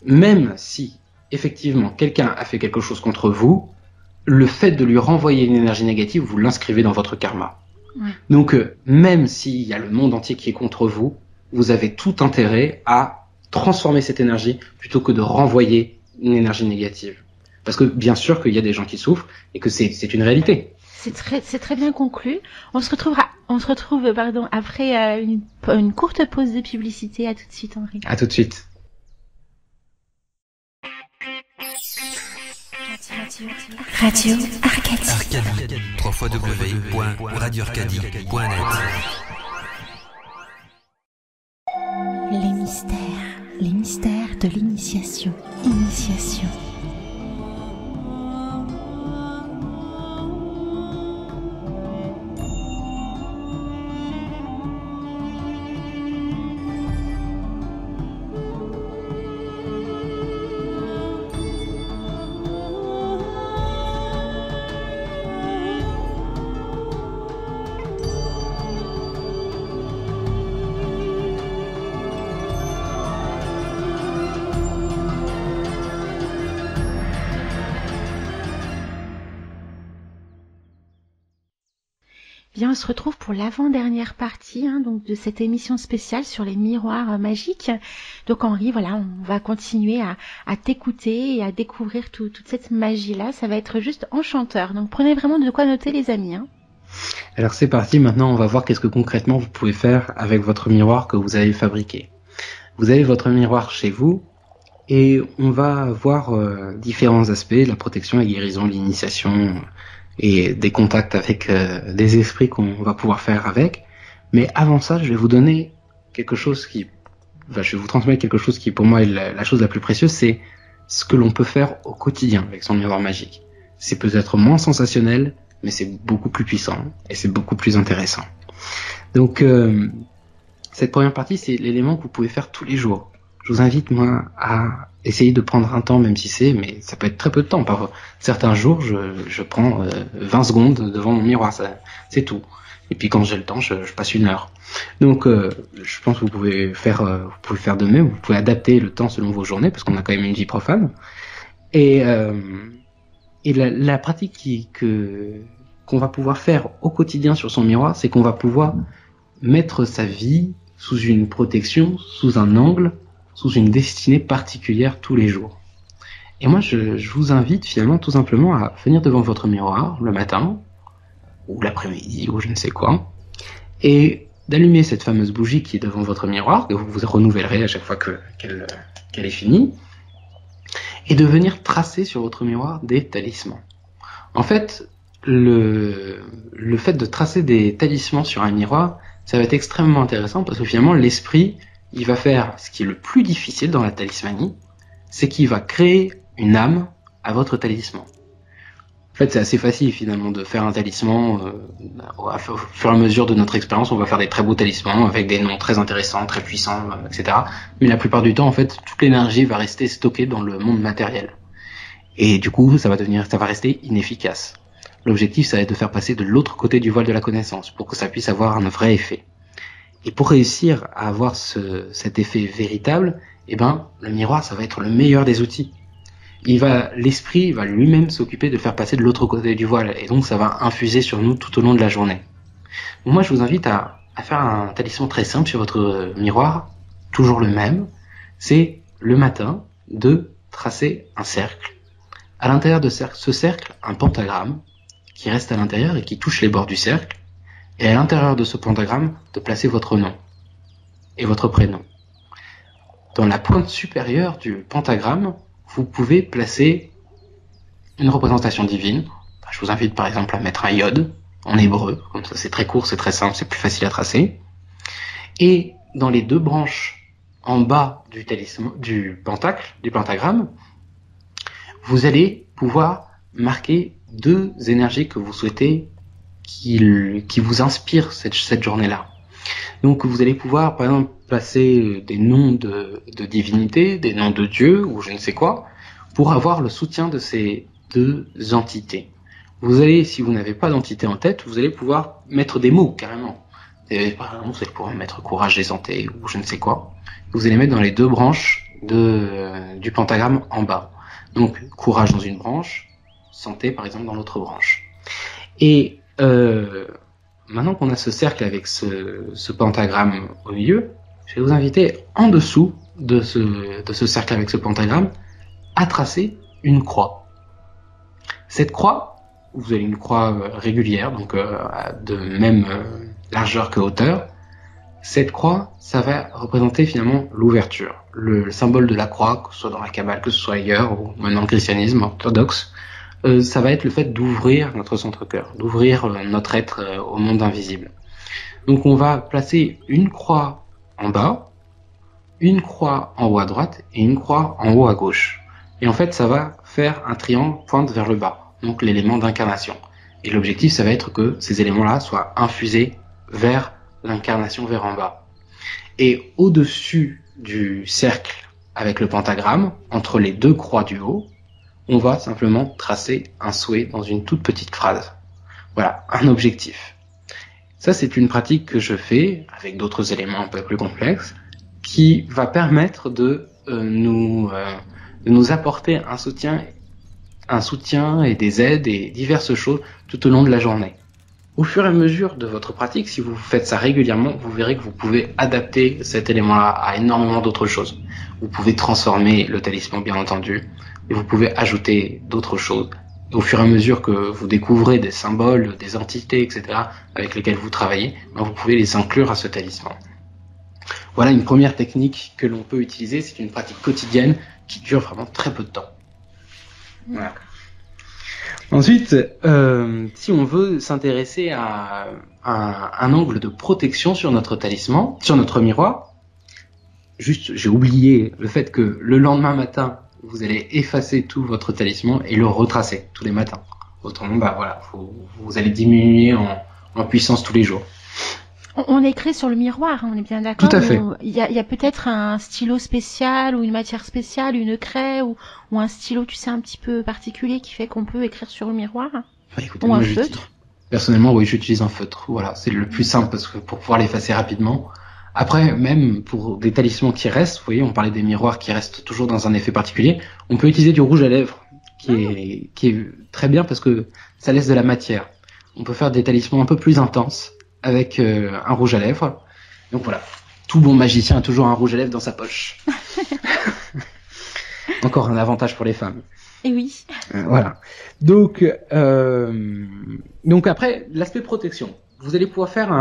même si effectivement quelqu'un a fait quelque chose contre vous, le fait de lui renvoyer une énergie négative, vous l'inscrivez dans votre karma. Ouais. Donc même s'il y a le monde entier qui est contre vous, vous avez tout intérêt à transformer cette énergie plutôt que de renvoyer une énergie négative. Parce que bien sûr qu'il y a des gens qui souffrent et que c'est une réalité. C'est très bien conclu. On se retrouve après une courte pause de publicité. À tout de suite, Henri. À tout de suite. Radio Arcadie. Arcadie. www.radioarcadie.net. Les mystères de l'initiation. Initiation. Bien, on se retrouve pour l'avant-dernière partie donc de cette émission spéciale sur les miroirs magiques. Donc Henri, voilà, on va continuer à t'écouter et à découvrir toute cette magie-là. Ça va être juste enchanteur. Donc prenez vraiment de quoi noter, les amis. Alors c'est parti, maintenant on va voir qu'est-ce que concrètement vous pouvez faire avec votre miroir que vous avez fabriqué. Vous avez votre miroir chez vous et on va voir différents aspects, la protection, la guérison, l'initiation et des contacts avec des esprits qu'on va pouvoir faire avec. Mais avant ça, je vais vous donner quelque chose je vais vous transmettre quelque chose qui pour moi est la chose la plus précieuse, c'est ce que l'on peut faire au quotidien avec son miroir magique. C'est peut-être moins sensationnel, mais c'est beaucoup plus puissant et c'est beaucoup plus intéressant. Donc cette première partie, c'est l'élément que vous pouvez faire tous les jours. Je vous invite moi à essayer de prendre un temps, même si mais ça peut être très peu de temps. Par certains jours, je prends 20 secondes devant mon miroir, c'est tout. Et puis quand j'ai le temps, je passe 1 heure. Donc je pense que vous pouvez faire de même. Vous pouvez adapter le temps selon vos journées, parce qu'on a quand même une vie profane. Et la pratique qu'on va pouvoir faire au quotidien sur son miroir, c'est qu'on va pouvoir mettre sa vie sous une protection, sous un angle, sous une destinée particulière tous les jours. Et moi, je vous invite finalement tout simplement à venir devant votre miroir le matin, ou l'après-midi, ou je ne sais quoi, et d'allumer cette fameuse bougie qui est devant votre miroir, que vous renouvellerez à chaque fois qu'elle est finie, et de venir tracer sur votre miroir des talismans. En fait, le fait de tracer des talismans sur un miroir, ça va être extrêmement intéressant parce que finalement l'esprit, il va faire ce qui est le plus difficile dans la talismanie, c'est qu'il va créer une âme à votre talisman. En fait, c'est assez facile finalement de faire un talisman. Au fur et à mesure de notre expérience, on va faire des très beaux talismans avec des noms très intéressants, très puissants, etc. Mais la plupart du temps, en fait, toute l'énergie va rester stockée dans le monde matériel. Et du coup, ça va rester inefficace. L'objectif, ça va être de faire passer de l'autre côté du voile de la connaissance pour que ça puisse avoir un vrai effet. Et pour réussir à avoir cet effet véritable, le miroir, ça va être le meilleur des outils. L'esprit va lui-même s'occuper de faire passer de l'autre côté du voile, et donc ça va infuser sur nous tout au long de la journée. Donc moi, je vous invite à faire un talisman très simple sur votre miroir, toujours le même. C'est le matin de tracer un cercle. À l'intérieur de ce cercle, un pentagramme qui reste à l'intérieur et qui touche les bords du cercle. Et à l'intérieur de ce pentagramme, de placer votre nom et votre prénom. Dans la pointe supérieure du pentagramme, vous pouvez placer une représentation divine. Je vous invite par exemple à mettre un yod en hébreu, comme ça c'est très court, c'est très simple, c'est plus facile à tracer. Et dans les 2 branches en bas du pentagramme, vous allez pouvoir marquer 2 énergies que vous souhaitez qui vous inspire cette journée-là. Donc vous allez pouvoir, par exemple, placer des noms de divinités, des noms de dieux ou je ne sais quoi, pour avoir le soutien de ces deux entités. Vous allez, si vous n'avez pas d'entité en tête, vous allez pouvoir mettre des mots carrément. Et, par exemple, vous allez pouvoir mettre courage et santé ou je ne sais quoi. Vous allez mettre dans les deux branches du pentagramme en bas. Donc courage dans une branche, santé par exemple dans l'autre branche. Et maintenant qu'on a ce cercle avec ce pentagramme au milieu, je vais vous inviter en dessous de ce cercle avec ce pentagramme à tracer une croix. Cette croix, vous avez une croix régulière, donc de même largeur que hauteur. Cette croix, ça va représenter finalement l'ouverture. Le symbole de la croix, que ce soit dans la Kabbale, que ce soit ailleurs, ou maintenant le christianisme orthodoxe, ça va être le fait d'ouvrir notre centre-cœur, d'ouvrir notre être au monde invisible. Donc on va placer une croix en bas, une croix en haut à droite et une croix en haut à gauche. Et en fait, ça va faire un triangle pointe vers le bas, donc l'élément d'incarnation. Et l'objectif, ça va être que ces éléments-là soient infusés vers l'incarnation vers en bas. Et au-dessus du cercle avec le pentagramme, entre les deux croix du haut, on va simplement tracer un souhait dans une toute petite phrase. Voilà, un objectif. Ça, c'est une pratique que je fais avec d'autres éléments un peu plus complexes qui va permettre de nous apporter un soutien et des aides et diverses choses tout au long de la journée. Au fur et à mesure de votre pratique, si vous faites ça régulièrement, vous verrez que vous pouvez adapter cet élément-là à énormément d'autres choses. Vous pouvez transformer le talisman, bien entendu, et vous pouvez ajouter d'autres choses. Et au fur et à mesure que vous découvrez des symboles, des entités, etc., avec lesquelles vous travaillez, vous pouvez les inclure à ce talisman. Voilà une première technique que l'on peut utiliser. C'est une pratique quotidienne qui dure vraiment très peu de temps. Voilà. Ensuite, si on veut s'intéresser à un angle de protection sur notre talisman, sur notre miroir, juste, j'ai oublié le fait que le lendemain matin, vous allez effacer tout votre talisman et le retracer tous les matins. Autrement, voilà, vous allez diminuer en puissance tous les jours. On écrit sur le miroir, on est bien d'accord. Tout à fait. Il y a peut-être un stylo spécial ou une matière spéciale, une craie ou un stylo, tu sais, un petit peu particulier qui fait qu'on peut écrire sur le miroir. Écoutez, ou un feutre. Personnellement, oui, j'utilise un feutre. Voilà, c'est le plus simple parce que pour pouvoir l'effacer rapidement. Après, même pour des talismans qui restent, vous voyez, on parlait des miroirs qui restent toujours dans un effet particulier, on peut utiliser du rouge à lèvres qui est très bien parce que ça laisse de la matière. On peut faire des talismans un peu plus intenses avec un rouge à lèvres. Donc voilà, tout bon magicien a toujours un rouge à lèvres dans sa poche. Encore un avantage pour les femmes. Et oui. Voilà. Donc après, l'aspect protection. Vous allez pouvoir faire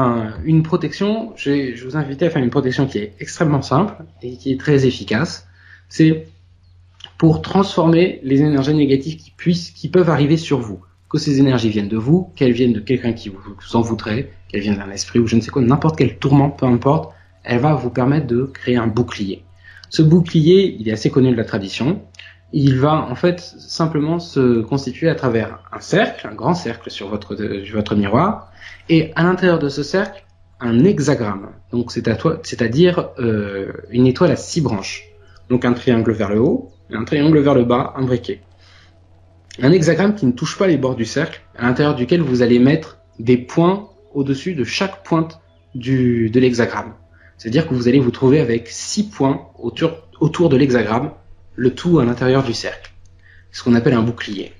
une protection. Je vous invite à faire une protection qui est extrêmement simple et qui est très efficace. C'est pour transformer les énergies négatives qui peuvent arriver sur vous. Que ces énergies viennent de vous, qu'elles viennent de quelqu'un qui vous en voudrait, qu'elles viennent d'un esprit ou je ne sais quoi, n'importe quel tourment, peu importe, elle va vous permettre de créer un bouclier. Ce bouclier, il est assez connu de la tradition. Il va en fait simplement se constituer à travers un cercle, un grand cercle sur votre miroir, et à l'intérieur de ce cercle, un hexagramme. Donc c'est-à-dire une étoile à 6 branches. Donc un triangle vers le haut, et un triangle vers le bas, un briquet. Un hexagramme qui ne touche pas les bords du cercle, à l'intérieur duquel vous allez mettre des points au-dessus de chaque pointe de l'hexagramme. C'est-à-dire que vous allez vous trouver avec 6 points autour de l'hexagramme, le tout à l'intérieur du cercle. C'est ce qu'on appelle un bouclier.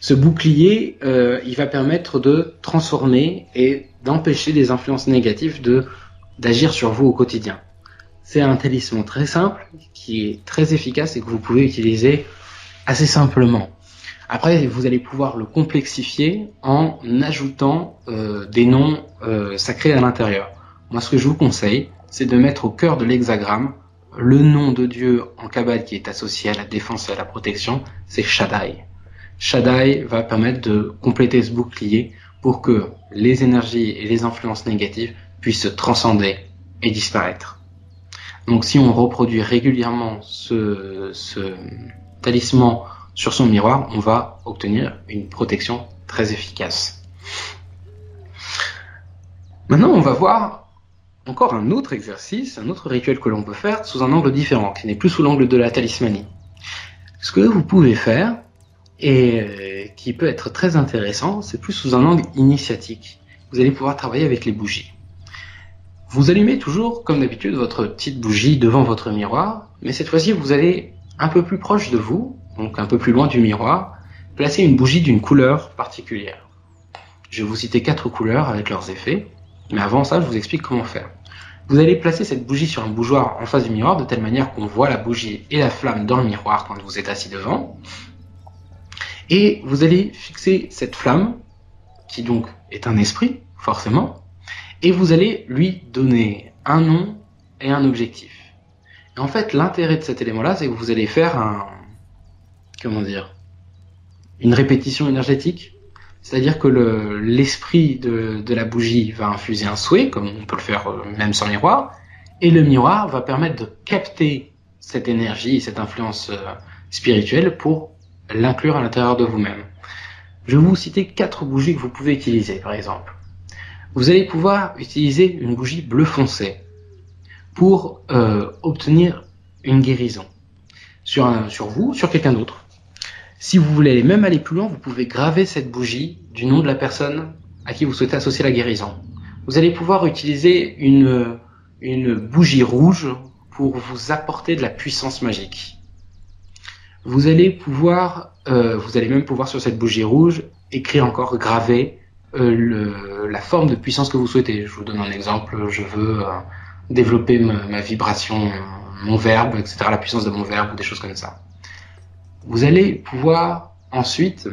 Ce bouclier, il va permettre de transformer et d'empêcher des influences négatives d'agir sur vous au quotidien. C'est un talisman très simple, qui est très efficace et que vous pouvez utiliser assez simplement. Après, vous allez pouvoir le complexifier en ajoutant des noms sacrés à l'intérieur. Moi, ce que je vous conseille, c'est de mettre au cœur de l'hexagramme le nom de Dieu en Kabbale qui est associé à la défense et à la protection, c'est Shaddai. Shaddai va permettre de compléter ce bouclier pour que les énergies et les influences négatives puissent se transcender et disparaître. Donc si on reproduit régulièrement ce talisman sur son miroir, on va obtenir une protection très efficace. Maintenant, on va voir encore un autre exercice, un autre rituel que l'on peut faire sous un angle différent, qui n'est plus sous l'angle de la talismanie. Ce que vous pouvez faire, et qui peut être très intéressant, c'est plus sous un angle initiatique. Vous allez pouvoir travailler avec les bougies. Vous allumez toujours, comme d'habitude, votre petite bougie devant votre miroir, mais cette fois-ci, vous allez un peu plus proche de vous, donc un peu plus loin du miroir, placer une bougie d'une couleur particulière. Je vais vous citer 4 couleurs avec leurs effets, mais avant ça, je vous explique comment faire. Vous allez placer cette bougie sur un bougeoir en face du miroir, de telle manière qu'on voit la bougie et la flamme dans le miroir quand vous êtes assis devant. Et vous allez fixer cette flamme, qui donc est un esprit, forcément, et vous allez lui donner un nom et un objectif. Et en fait, l'intérêt de cet élément-là, c'est que vous allez faire une répétition énergétique. C'est-à-dire que l'esprit de la bougie va infuser un souhait, comme on peut le faire même sans miroir, et le miroir va permettre de capter cette énergie, cette influence spirituelle pour l'inclure à l'intérieur de vous-même. Je vais vous citer 4 bougies que vous pouvez utiliser, par exemple. Vous allez pouvoir utiliser une bougie bleu foncé pour obtenir une guérison sur vous, sur quelqu'un d'autre. Si vous voulez même aller plus loin, vous pouvez graver cette bougie du nom de la personne à qui vous souhaitez associer la guérison. Vous allez pouvoir utiliser une bougie rouge pour vous apporter de la puissance magique. Vous allez même pouvoir sur cette bougie rouge écrire encore, graver la forme de puissance que vous souhaitez. Je vous donne un exemple, je veux développer ma vibration, mon verbe, etc., la puissance de mon verbe, ou des choses comme ça. Vous allez pouvoir ensuite,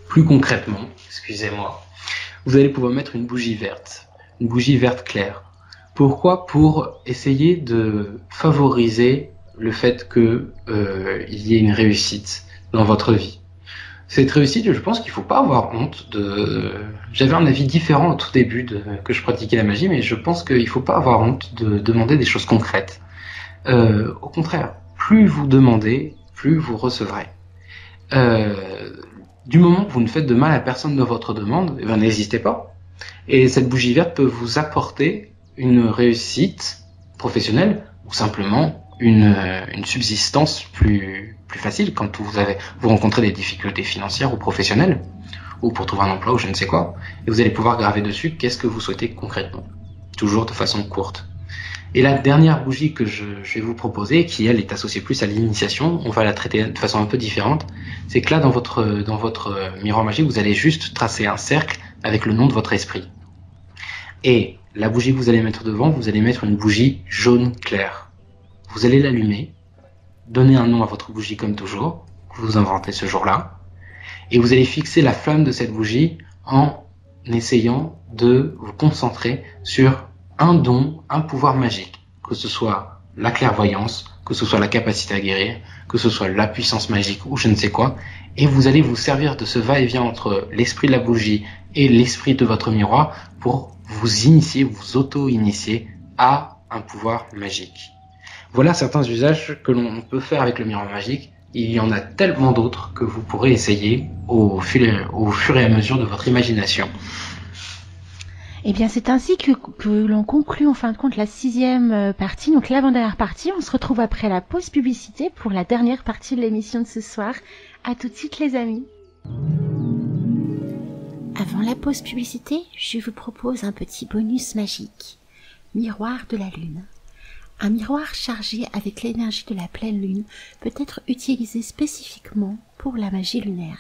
plus concrètement, excusez-moi, vous allez pouvoir mettre une bougie verte claire. Pourquoi? Pour essayer de favoriser le fait que il y ait une réussite dans votre vie. Cette réussite, je pense qu'il ne faut pas avoir honte de... J'avais un avis différent au tout début que je pratiquais la magie, mais je pense qu'il ne faut pas avoir honte de demander des choses concrètes. Au contraire, plus vous demandez, plus vous recevrez. Du moment que vous ne faites de mal à personne de votre demande, eh ben, n'hésitez pas. Et cette bougie verte peut vous apporter une réussite professionnelle ou simplement une subsistance plus facile quand vous rencontrez des difficultés financières ou professionnelles, ou pour trouver un emploi ou je ne sais quoi. Et vous allez pouvoir graver dessus qu'est-ce que vous souhaitez concrètement, toujours de façon courte. Et la dernière bougie que je vais vous proposer, qui elle est associée plus à l'initiation, on va la traiter de façon un peu différente, c'est que là dans votre miroir magique, vous allez juste tracer un cercle avec le nom de votre esprit. Et la bougie que vous allez mettre devant, vous allez mettre une bougie jaune claire. Vous allez l'allumer, donner un nom à votre bougie comme toujours, que vous inventez ce jour-là, et vous allez fixer la flamme de cette bougie en essayant de vous concentrer sur un don, un pouvoir magique, que ce soit la clairvoyance, que ce soit la capacité à guérir, que ce soit la puissance magique ou je ne sais quoi, et vous allez vous servir de ce va-et-vient entre l'esprit de la bougie et l'esprit de votre miroir pour vous initier, vous auto-initier à un pouvoir magique. Voilà certains usages que l'on peut faire avec le miroir magique. Il y en a tellement d'autres que vous pourrez essayer au fur et à mesure de votre imagination. Eh bien, c'est ainsi que l'on conclut en fin de compte la 6e partie, donc l'avant-dernière partie. On se retrouve après la pause publicité pour la dernière partie de l'émission de ce soir. À tout de suite les amis. Avant la pause publicité, je vous propose un petit bonus magique. Miroir de la Lune. Un miroir chargé avec l'énergie de la pleine lune peut être utilisé spécifiquement pour la magie lunaire.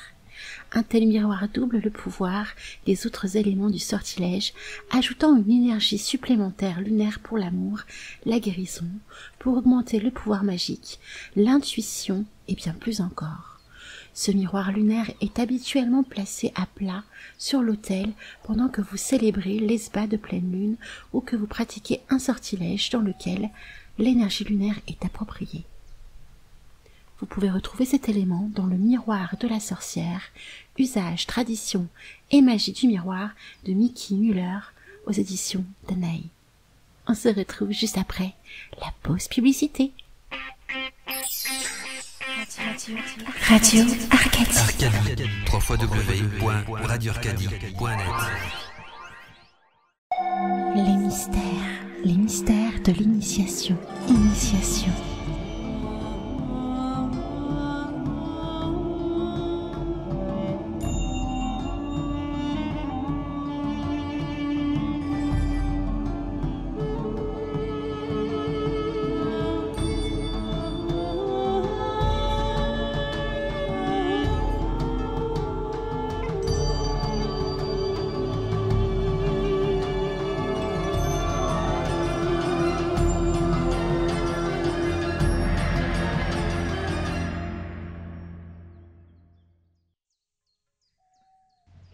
Un tel miroir double le pouvoir des autres éléments du sortilège, ajoutant une énergie supplémentaire lunaire pour l'amour, la guérison, pour augmenter le pouvoir magique, l'intuition et bien plus encore. Ce miroir lunaire est habituellement placé à plat sur l'autel pendant que vous célébrez l'esba de pleine lune ou que vous pratiquez un sortilège dans lequel l'énergie lunaire est appropriée. Vous pouvez retrouver cet élément dans le miroir de la sorcière, usage, tradition et magie du miroir de Mickey Muller aux éditions Danaï. On se retrouve juste après la pause publicité. Radio Arcadie. Arcadie. www.radioarcadie.net. de l'initiation. Initiation.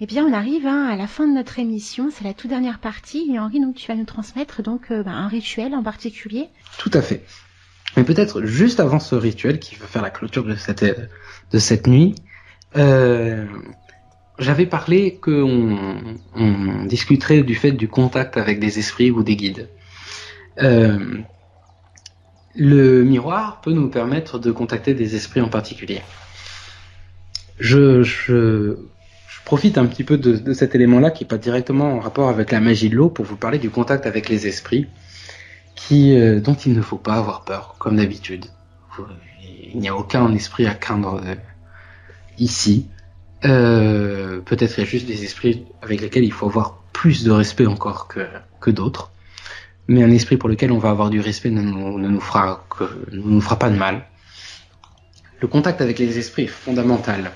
Eh bien, on arrive à la fin de notre émission. C'est la toute dernière partie. Et Henri, donc, tu vas nous transmettre donc un rituel en particulier. Tout à fait. Mais peut-être juste avant ce rituel qui va faire la clôture de cette nuit, j'avais parlé qu'on discuterait du fait du contact avec des esprits ou des guides. Le miroir peut nous permettre de contacter des esprits en particulier. Je profite un petit peu de cet élément-là qui n'est pas directement en rapport avec la magie de l'eau pour vous parler du contact avec les esprits dont il ne faut pas avoir peur, comme d'habitude. Il n'y a aucun esprit à craindre ici. Peut-être il y a juste des esprits avec lesquels il faut avoir plus de respect encore que d'autres. Mais un esprit pour lequel on va avoir du respect ne nous fera pas de mal. Le contact avec les esprits est fondamental.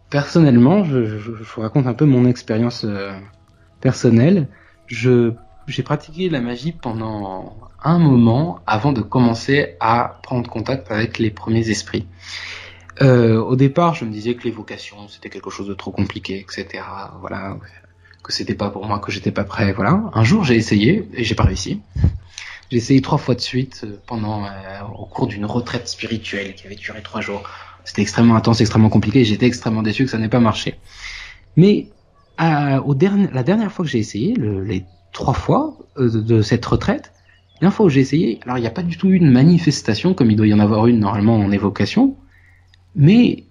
Personnellement, je vous raconte un peu mon expérience personnelle. J'ai pratiqué la magie pendant un moment avant de commencer à prendre contact avec les premiers esprits. Au départ, je me disais que l'évocation, c'était quelque chose de trop compliqué, etc. Voilà, que c'était pas pour moi, que j'étais pas prêt. Voilà. Un jour, j'ai essayé et j'ai pas réussi. J'ai essayé 3 fois de suite au cours d'une retraite spirituelle qui avait duré 3 jours. C'était extrêmement intense, extrêmement compliqué. J'étais extrêmement déçu que ça n'ait pas marché. Mais la dernière fois que j'ai essayé, les 3 fois de cette retraite, la dernière fois où j'ai essayé, alors il n'y a pas du tout eu une manifestation comme il doit y en avoir une normalement en évocation, mais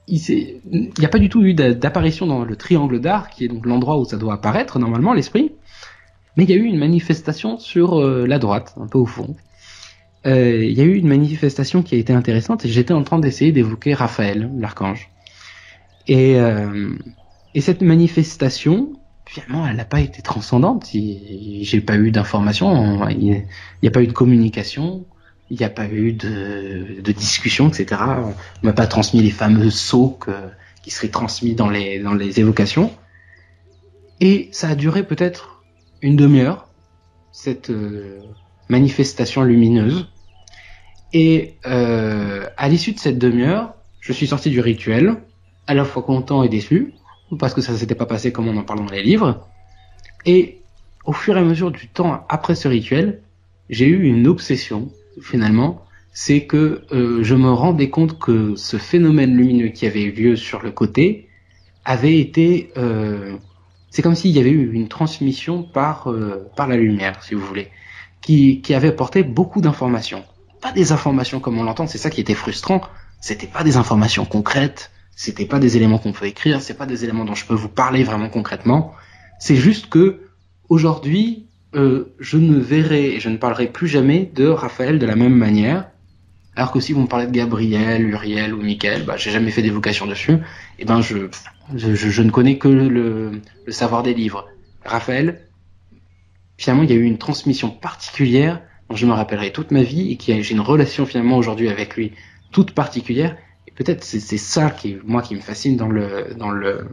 il n'y a pas du tout eu d'apparition dans le triangle d'art, qui est donc l'endroit où ça doit apparaître normalement l'esprit, mais il y a eu une manifestation sur la droite, un peu au fond. Il y a eu une manifestation qui a été intéressante et j'étais en train d'essayer d'évoquer Raphaël, l'archange. Et cette manifestation, finalement, elle n'a pas été transcendante. J'ai pas eu d'informations, il n'y a pas eu de communication, il n'y a pas eu de discussion, etc. On m'a pas transmis les fameux sceaux qui seraient transmis dans les évocations. Et ça a duré peut-être une demi-heure, cette manifestation lumineuse. Et à l'issue de cette demi-heure, je suis sorti du rituel, à la fois content et déçu, parce que ça s'était pas passé comme on en parle dans les livres. Et au fur et à mesure du temps après ce rituel, j'ai eu une obsession, finalement, c'est que je me rendais compte que ce phénomène lumineux qui avait eu lieu sur le côté avait été... c'est comme s'il y avait eu une transmission par la lumière, si vous voulez, qui avait apporté beaucoup d'informations. Pas des informations comme on l'entend, c'est ça qui était frustrant. C'était pas des informations concrètes, c'était pas des éléments qu'on peut écrire, c'est pas des éléments dont je peux vous parler vraiment concrètement. C'est juste que aujourd'hui, je ne verrai et je ne parlerai plus jamais de Raphaël de la même manière. Alors que si vous me parlez de Gabriel, Uriel ou Michael, j'ai jamais fait d'évocation dessus. Et je ne connais que le savoir des livres. Raphaël, finalement, il y a eu une transmission particulière dont je me rappellerai toute ma vie et j'ai une relation finalement aujourd'hui avec lui toute particulière. Et peut-être c'est ça qui me fascine dans le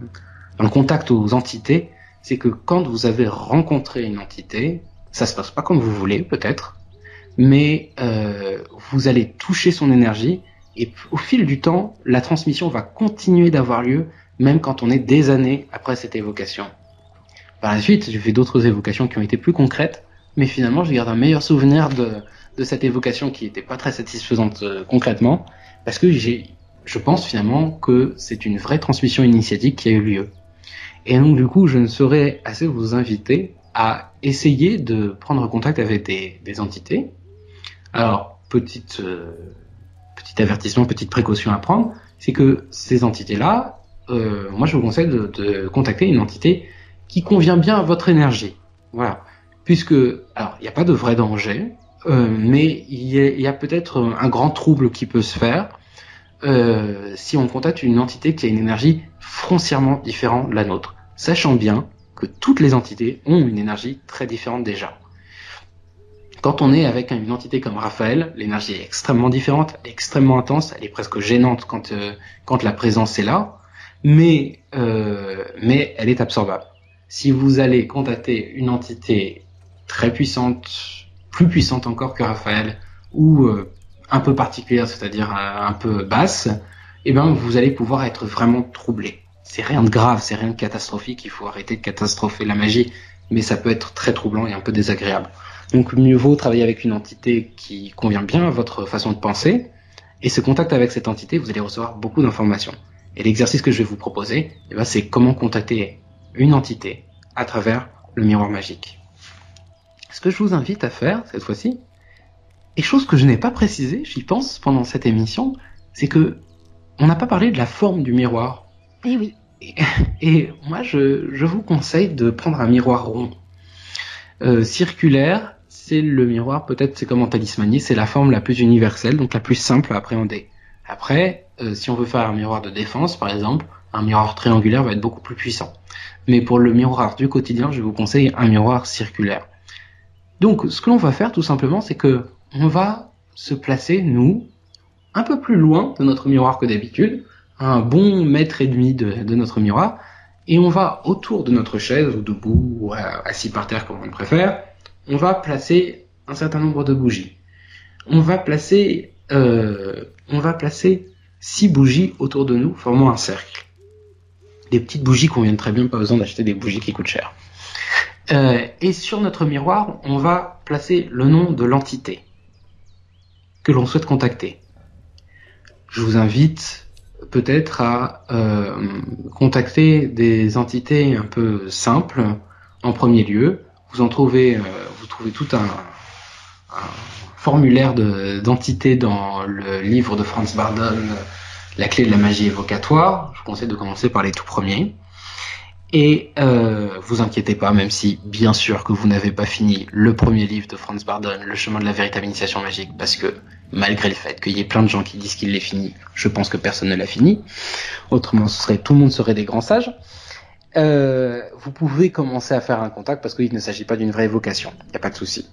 contact aux entités, c'est que quand vous avez rencontré une entité, ça se passe pas comme vous voulez peut-être, mais vous allez toucher son énergie et au fil du temps, la transmission va continuer d'avoir lieu même quand on est des années après cette évocation. Par la suite, j'ai fait d'autres évocations qui ont été plus concrètes, mais finalement, je garde un meilleur souvenir de cette évocation qui n'était pas très satisfaisante concrètement, parce que je pense finalement que c'est une vraie transmission initiatique qui a eu lieu. Et donc du coup, je ne saurais assez vous inviter à essayer de prendre contact avec des entités. Alors, petit avertissement, petite précaution à prendre, c'est que ces entités-là, moi je vous conseille de contacter une entité qui convient bien à votre énergie. Voilà. puisque, alors, il n'y a pas de vrai danger, mais il y a peut-être un grand trouble qui peut se faire si on contacte une entité qui a une énergie foncièrement différente de la nôtre, sachant bien que toutes les entités ont une énergie très différente déjà. Quand on est avec une entité comme Raphaël, l'énergie est extrêmement différente, extrêmement intense, elle est presque gênante quand la présence est là, mais elle est absorbable. Si vous allez contacter une entité très puissante, plus puissante encore que Raphaël, ou un peu particulière, c'est-à-dire un peu basse, eh ben vous allez pouvoir être vraiment troublé. C'est rien de grave, c'est rien de catastrophique, il faut arrêter de catastropher la magie, mais ça peut être très troublant et un peu désagréable. Donc mieux vaut travailler avec une entité qui convient bien à votre façon de penser, et ce contact avec cette entité, vous allez recevoir beaucoup d'informations. Et l'exercice que je vais vous proposer, eh ben, c'est comment contacter une entité à travers le miroir magique. Ce que je vous invite à faire cette fois-ci, et chose que je n'ai pas précisée, j'y pense pendant cette émission, c'est que on n'a pas parlé de la forme du miroir. Eh oui. Et moi, je vous conseille de prendre un miroir rond. Circulaire, c'est le miroir, peut-être c'est comme en talismanier, c'est la forme la plus universelle, donc la plus simple à appréhender. Après, si on veut faire un miroir de défense, par exemple, un miroir triangulaire va être beaucoup plus puissant. Mais pour le miroir du quotidien, je vous conseille un miroir circulaire. Donc, ce que l'on va faire, tout simplement, c'est que on va se placer, nous, un peu plus loin de notre miroir que d'habitude, un bon mètre et demi de notre miroir, et on va autour de notre chaise, ou debout, ou assis par terre comme on le préfère, on va placer un certain nombre de bougies. On va placer 6 bougies autour de nous, formant un cercle. Des petites bougies conviennent très bien, pas besoin d'acheter des bougies qui coûtent cher. Et sur notre miroir, on va placer le nom de l'entité que l'on souhaite contacter. Je vous invite peut-être à contacter des entités un peu simples en premier lieu. Vous trouvez tout un formulaire d'entités dans le livre de Franz Bardon, La clé de la magie évocatoire. Je vous conseille de commencer par les tout premiers. Et vous inquiétez pas, même si bien sûr que vous n'avez pas fini le premier livre de Franz Bardon, Le chemin de la véritable initiation magique, parce que malgré le fait qu'il y ait plein de gens qui disent qu'il l'ait fini, je pense que personne ne l'a fini. Autrement, tout le monde serait des grands sages. Vous pouvez commencer à faire un contact parce qu'il ne s'agit pas d'une vraie évocation, il n'y a pas de souci.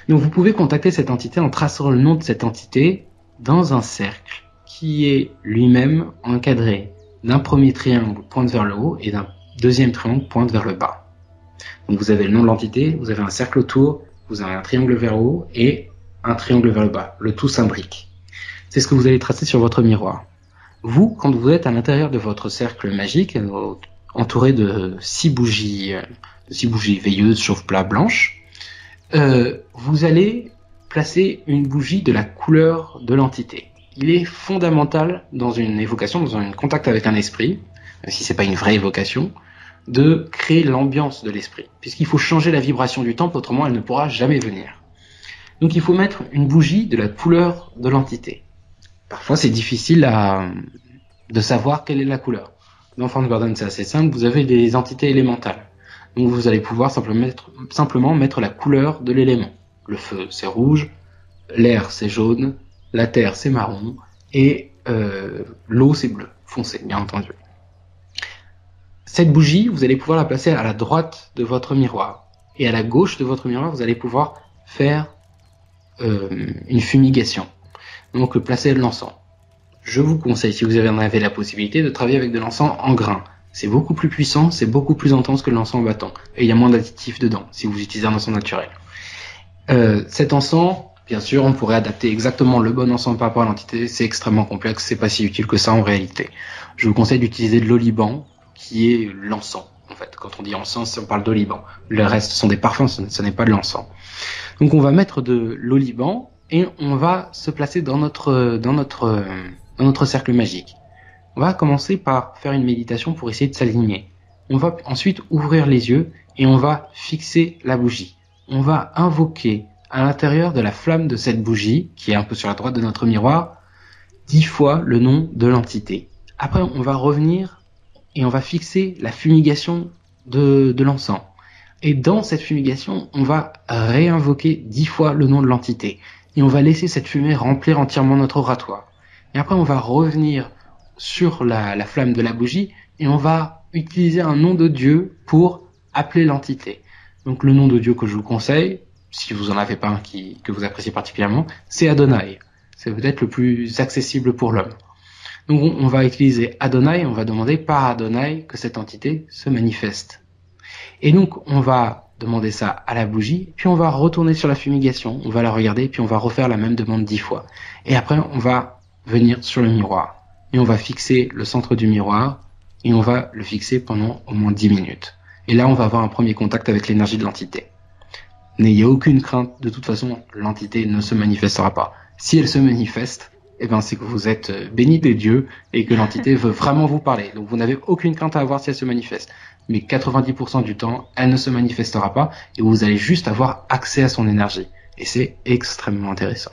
Donc vous pouvez contacter cette entité en traçant le nom de cette entité dans un cercle qui est lui-même encadré d'un premier triangle pointe vers le haut et d'un deuxième triangle pointe vers le bas. Donc vous avez le nom de l'entité, vous avez un cercle autour, vous avez un triangle vers le haut et un triangle vers le bas. Le tout s'imbrique. C'est ce que vous allez tracer sur votre miroir. Vous, quand vous êtes à l'intérieur de votre cercle magique, entouré de 6 bougies veilleuses, chauffe-plat, blanches, vous allez placer une bougie de la couleur de l'entité. Il est fondamental dans une évocation, dans un contact avec un esprit, même si c'est pas une vraie évocation, de créer l'ambiance de l'esprit, puisqu'il faut changer la vibration du temple, autrement elle ne pourra jamais venir. Donc il faut mettre une bougie de la couleur de l'entité. Parfois c'est difficile de savoir quelle est la couleur. Dans Franz Bardon c'est assez simple, vous avez des entités élémentales. Donc vous allez pouvoir simplement mettre la couleur de l'élément. Le feu c'est rouge, l'air c'est jaune, la terre c'est marron, et l'eau c'est bleu, foncé bien entendu. Cette bougie, vous allez pouvoir la placer à la droite de votre miroir. Et à la gauche de votre miroir, vous allez pouvoir faire une fumigation. Donc placer de l'encens. Je vous conseille, si vous en avez la possibilité, de travailler avec de l'encens en grains. C'est beaucoup plus puissant, c'est beaucoup plus intense que l'encens en bâton. Et il y a moins d'additifs dedans, si vous utilisez un encens naturel. Cet encens, bien sûr, on pourrait adapter exactement le bon encens par rapport à l'entité. C'est extrêmement complexe, c'est pas si utile que ça en réalité. Je vous conseille d'utiliser de l'oliban, qui est l'encens. En fait, quand on dit encens, on parle d'oliban. Le reste sont des parfums, ce n'est pas de l'encens. Donc on va mettre de l'oliban et on va se placer dans notre cercle magique. On va commencer par faire une méditation pour essayer de s'aligner. On va ensuite ouvrir les yeux et on va fixer la bougie. On va invoquer à l'intérieur de la flamme de cette bougie, qui est un peu sur la droite de notre miroir, 10 fois le nom de l'entité. Après, on va revenir et on va fixer la fumigation de l'encens. Et dans cette fumigation, on va réinvoquer 10 fois le nom de l'entité. Et on va laisser cette fumée remplir entièrement notre oratoire. Et après, on va revenir sur la flamme de la bougie et on va utiliser un nom de Dieu pour appeler l'entité. Donc le nom de Dieu que je vous conseille, si vous en avez pas un que vous appréciez particulièrement, c'est Adonai. C'est peut-être le plus accessible pour l'homme. Donc on va utiliser Adonai, on va demander par Adonai que cette entité se manifeste. Et donc on va demander ça à la bougie, puis on va retourner sur la fumigation, on va la regarder, puis on va refaire la même demande 10 fois. Et après on va venir sur le miroir. Et on va fixer le centre du miroir, et on va le fixer pendant au moins 10 minutes. Et là on va avoir un premier contact avec l'énergie de l'entité. N'ayez aucune crainte, de toute façon l'entité ne se manifestera pas. Si elle se manifeste, eh ben c'est que vous êtes béni des dieux et que l'entité veut vraiment vous parler. Donc vous n'avez aucune crainte à avoir si elle se manifeste. Mais 90% du temps, elle ne se manifestera pas et vous allez juste avoir accès à son énergie. Et c'est extrêmement intéressant.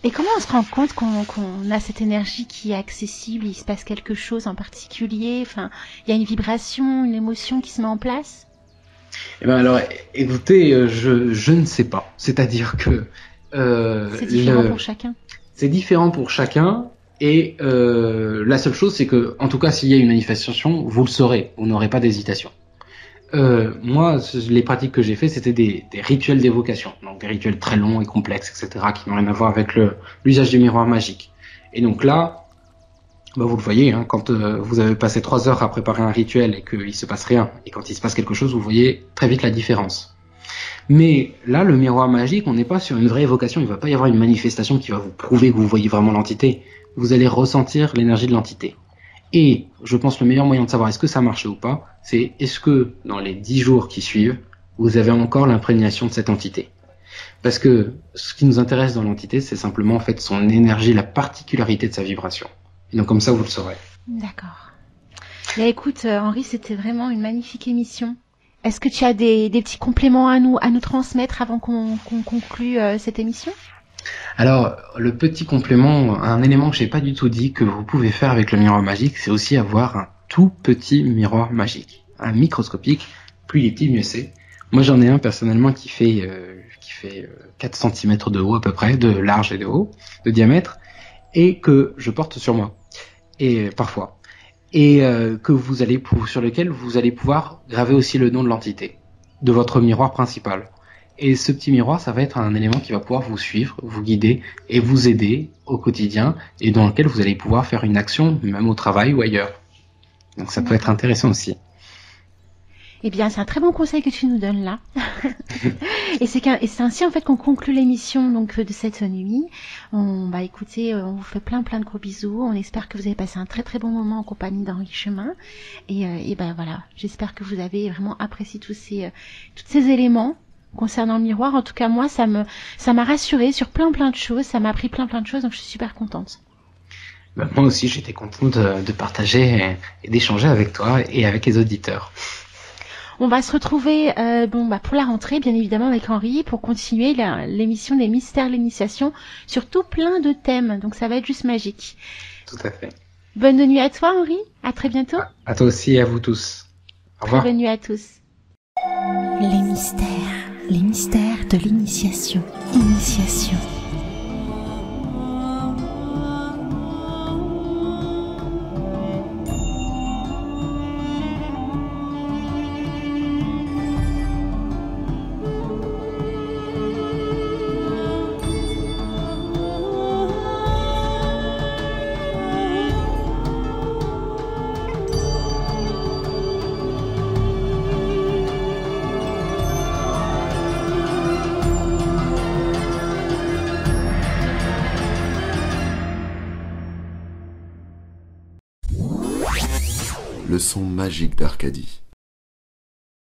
Et comment on se rend compte qu'on a cette énergie qui est accessible, il se passe quelque chose en particulier, enfin, il y a une vibration, une émotion qui se met en place? Eh ben alors, écoutez, je ne sais pas. C'est-à-dire que c'est différent pour chacun. C'est différent pour chacun. Et la seule chose, c'est que, en tout cas, s'il y a une manifestation, vous le saurez. Vous n'aurez pas d'hésitation. Moi, les pratiques que j'ai fait, c'était des rituels d'évocation, donc des rituels très longs et complexes, etc., qui n'ont rien à voir avec l'usage du miroir magique. Et donc là, bah vous le voyez, hein, quand vous avez passé 3 heures à préparer un rituel et qu'il se passe rien, et quand il se passe quelque chose, vous voyez très vite la différence. Mais là, le miroir magique, on n'est pas sur une vraie évocation, il ne va pas y avoir une manifestation qui va vous prouver que vous voyez vraiment l'entité. Vous allez ressentir l'énergie de l'entité. Et je pense le meilleur moyen de savoir est-ce que ça marche ou pas, c'est est-ce que dans les 10 jours qui suivent, vous avez encore l'imprégnation de cette entité. Parce que ce qui nous intéresse dans l'entité, c'est simplement en fait son énergie, la particularité de sa vibration. Et donc comme ça, vous le saurez. D'accord. Et écoute, Henri, c'était vraiment une magnifique émission. Est-ce que tu as des petits compléments à nous transmettre avant qu'on conclue cette émission ? Alors, le petit complément, un élément que j'ai pas du tout dit que vous pouvez faire avec le miroir magique, c'est aussi avoir un tout petit miroir magique, un microscopique. Plus il est petit, mieux c'est. Moi, j'en ai un personnellement qui fait 4 cm de haut à peu près, de large et de haut, de diamètre, et que je porte sur moi, et parfois, et sur lequel vous allez pouvoir graver aussi le nom de l'entité, de votre miroir principal. Et ce petit miroir, ça va être un élément qui va pouvoir vous suivre, vous guider et vous aider au quotidien et dans lequel vous allez pouvoir faire une action, même au travail ou ailleurs. Donc ça peut être intéressant aussi. Eh bien, c'est un très bon conseil que tu nous donnes là. et c'est ainsi en fait qu'on conclut l'émission donc de cette nuit. Écoutez, on vous fait plein de gros bisous. On espère que vous avez passé un très très bon moment en compagnie d'Henri Chemin. Et ben voilà, j'espère que vous avez vraiment apprécié tous ces éléments concernant le miroir. En tout cas, moi, ça m'a rassurée sur plein de choses. Ça m'a appris plein de choses, donc je suis super contente. Moi aussi, j'étais contente de partager et d'échanger avec toi et avec les auditeurs. On va se retrouver pour la rentrée, bien évidemment, avec Henri, pour continuer l'émission des mystères de l'initiation sur tout plein de thèmes. Donc ça va être juste magique. Tout à fait. Bonne nuit à toi, Henri. À très bientôt. À toi aussi et à vous tous. Au revoir. Très bonne nuit à tous. Les mystères de l'initiation. Initiation. Le son magique d'Arcadie.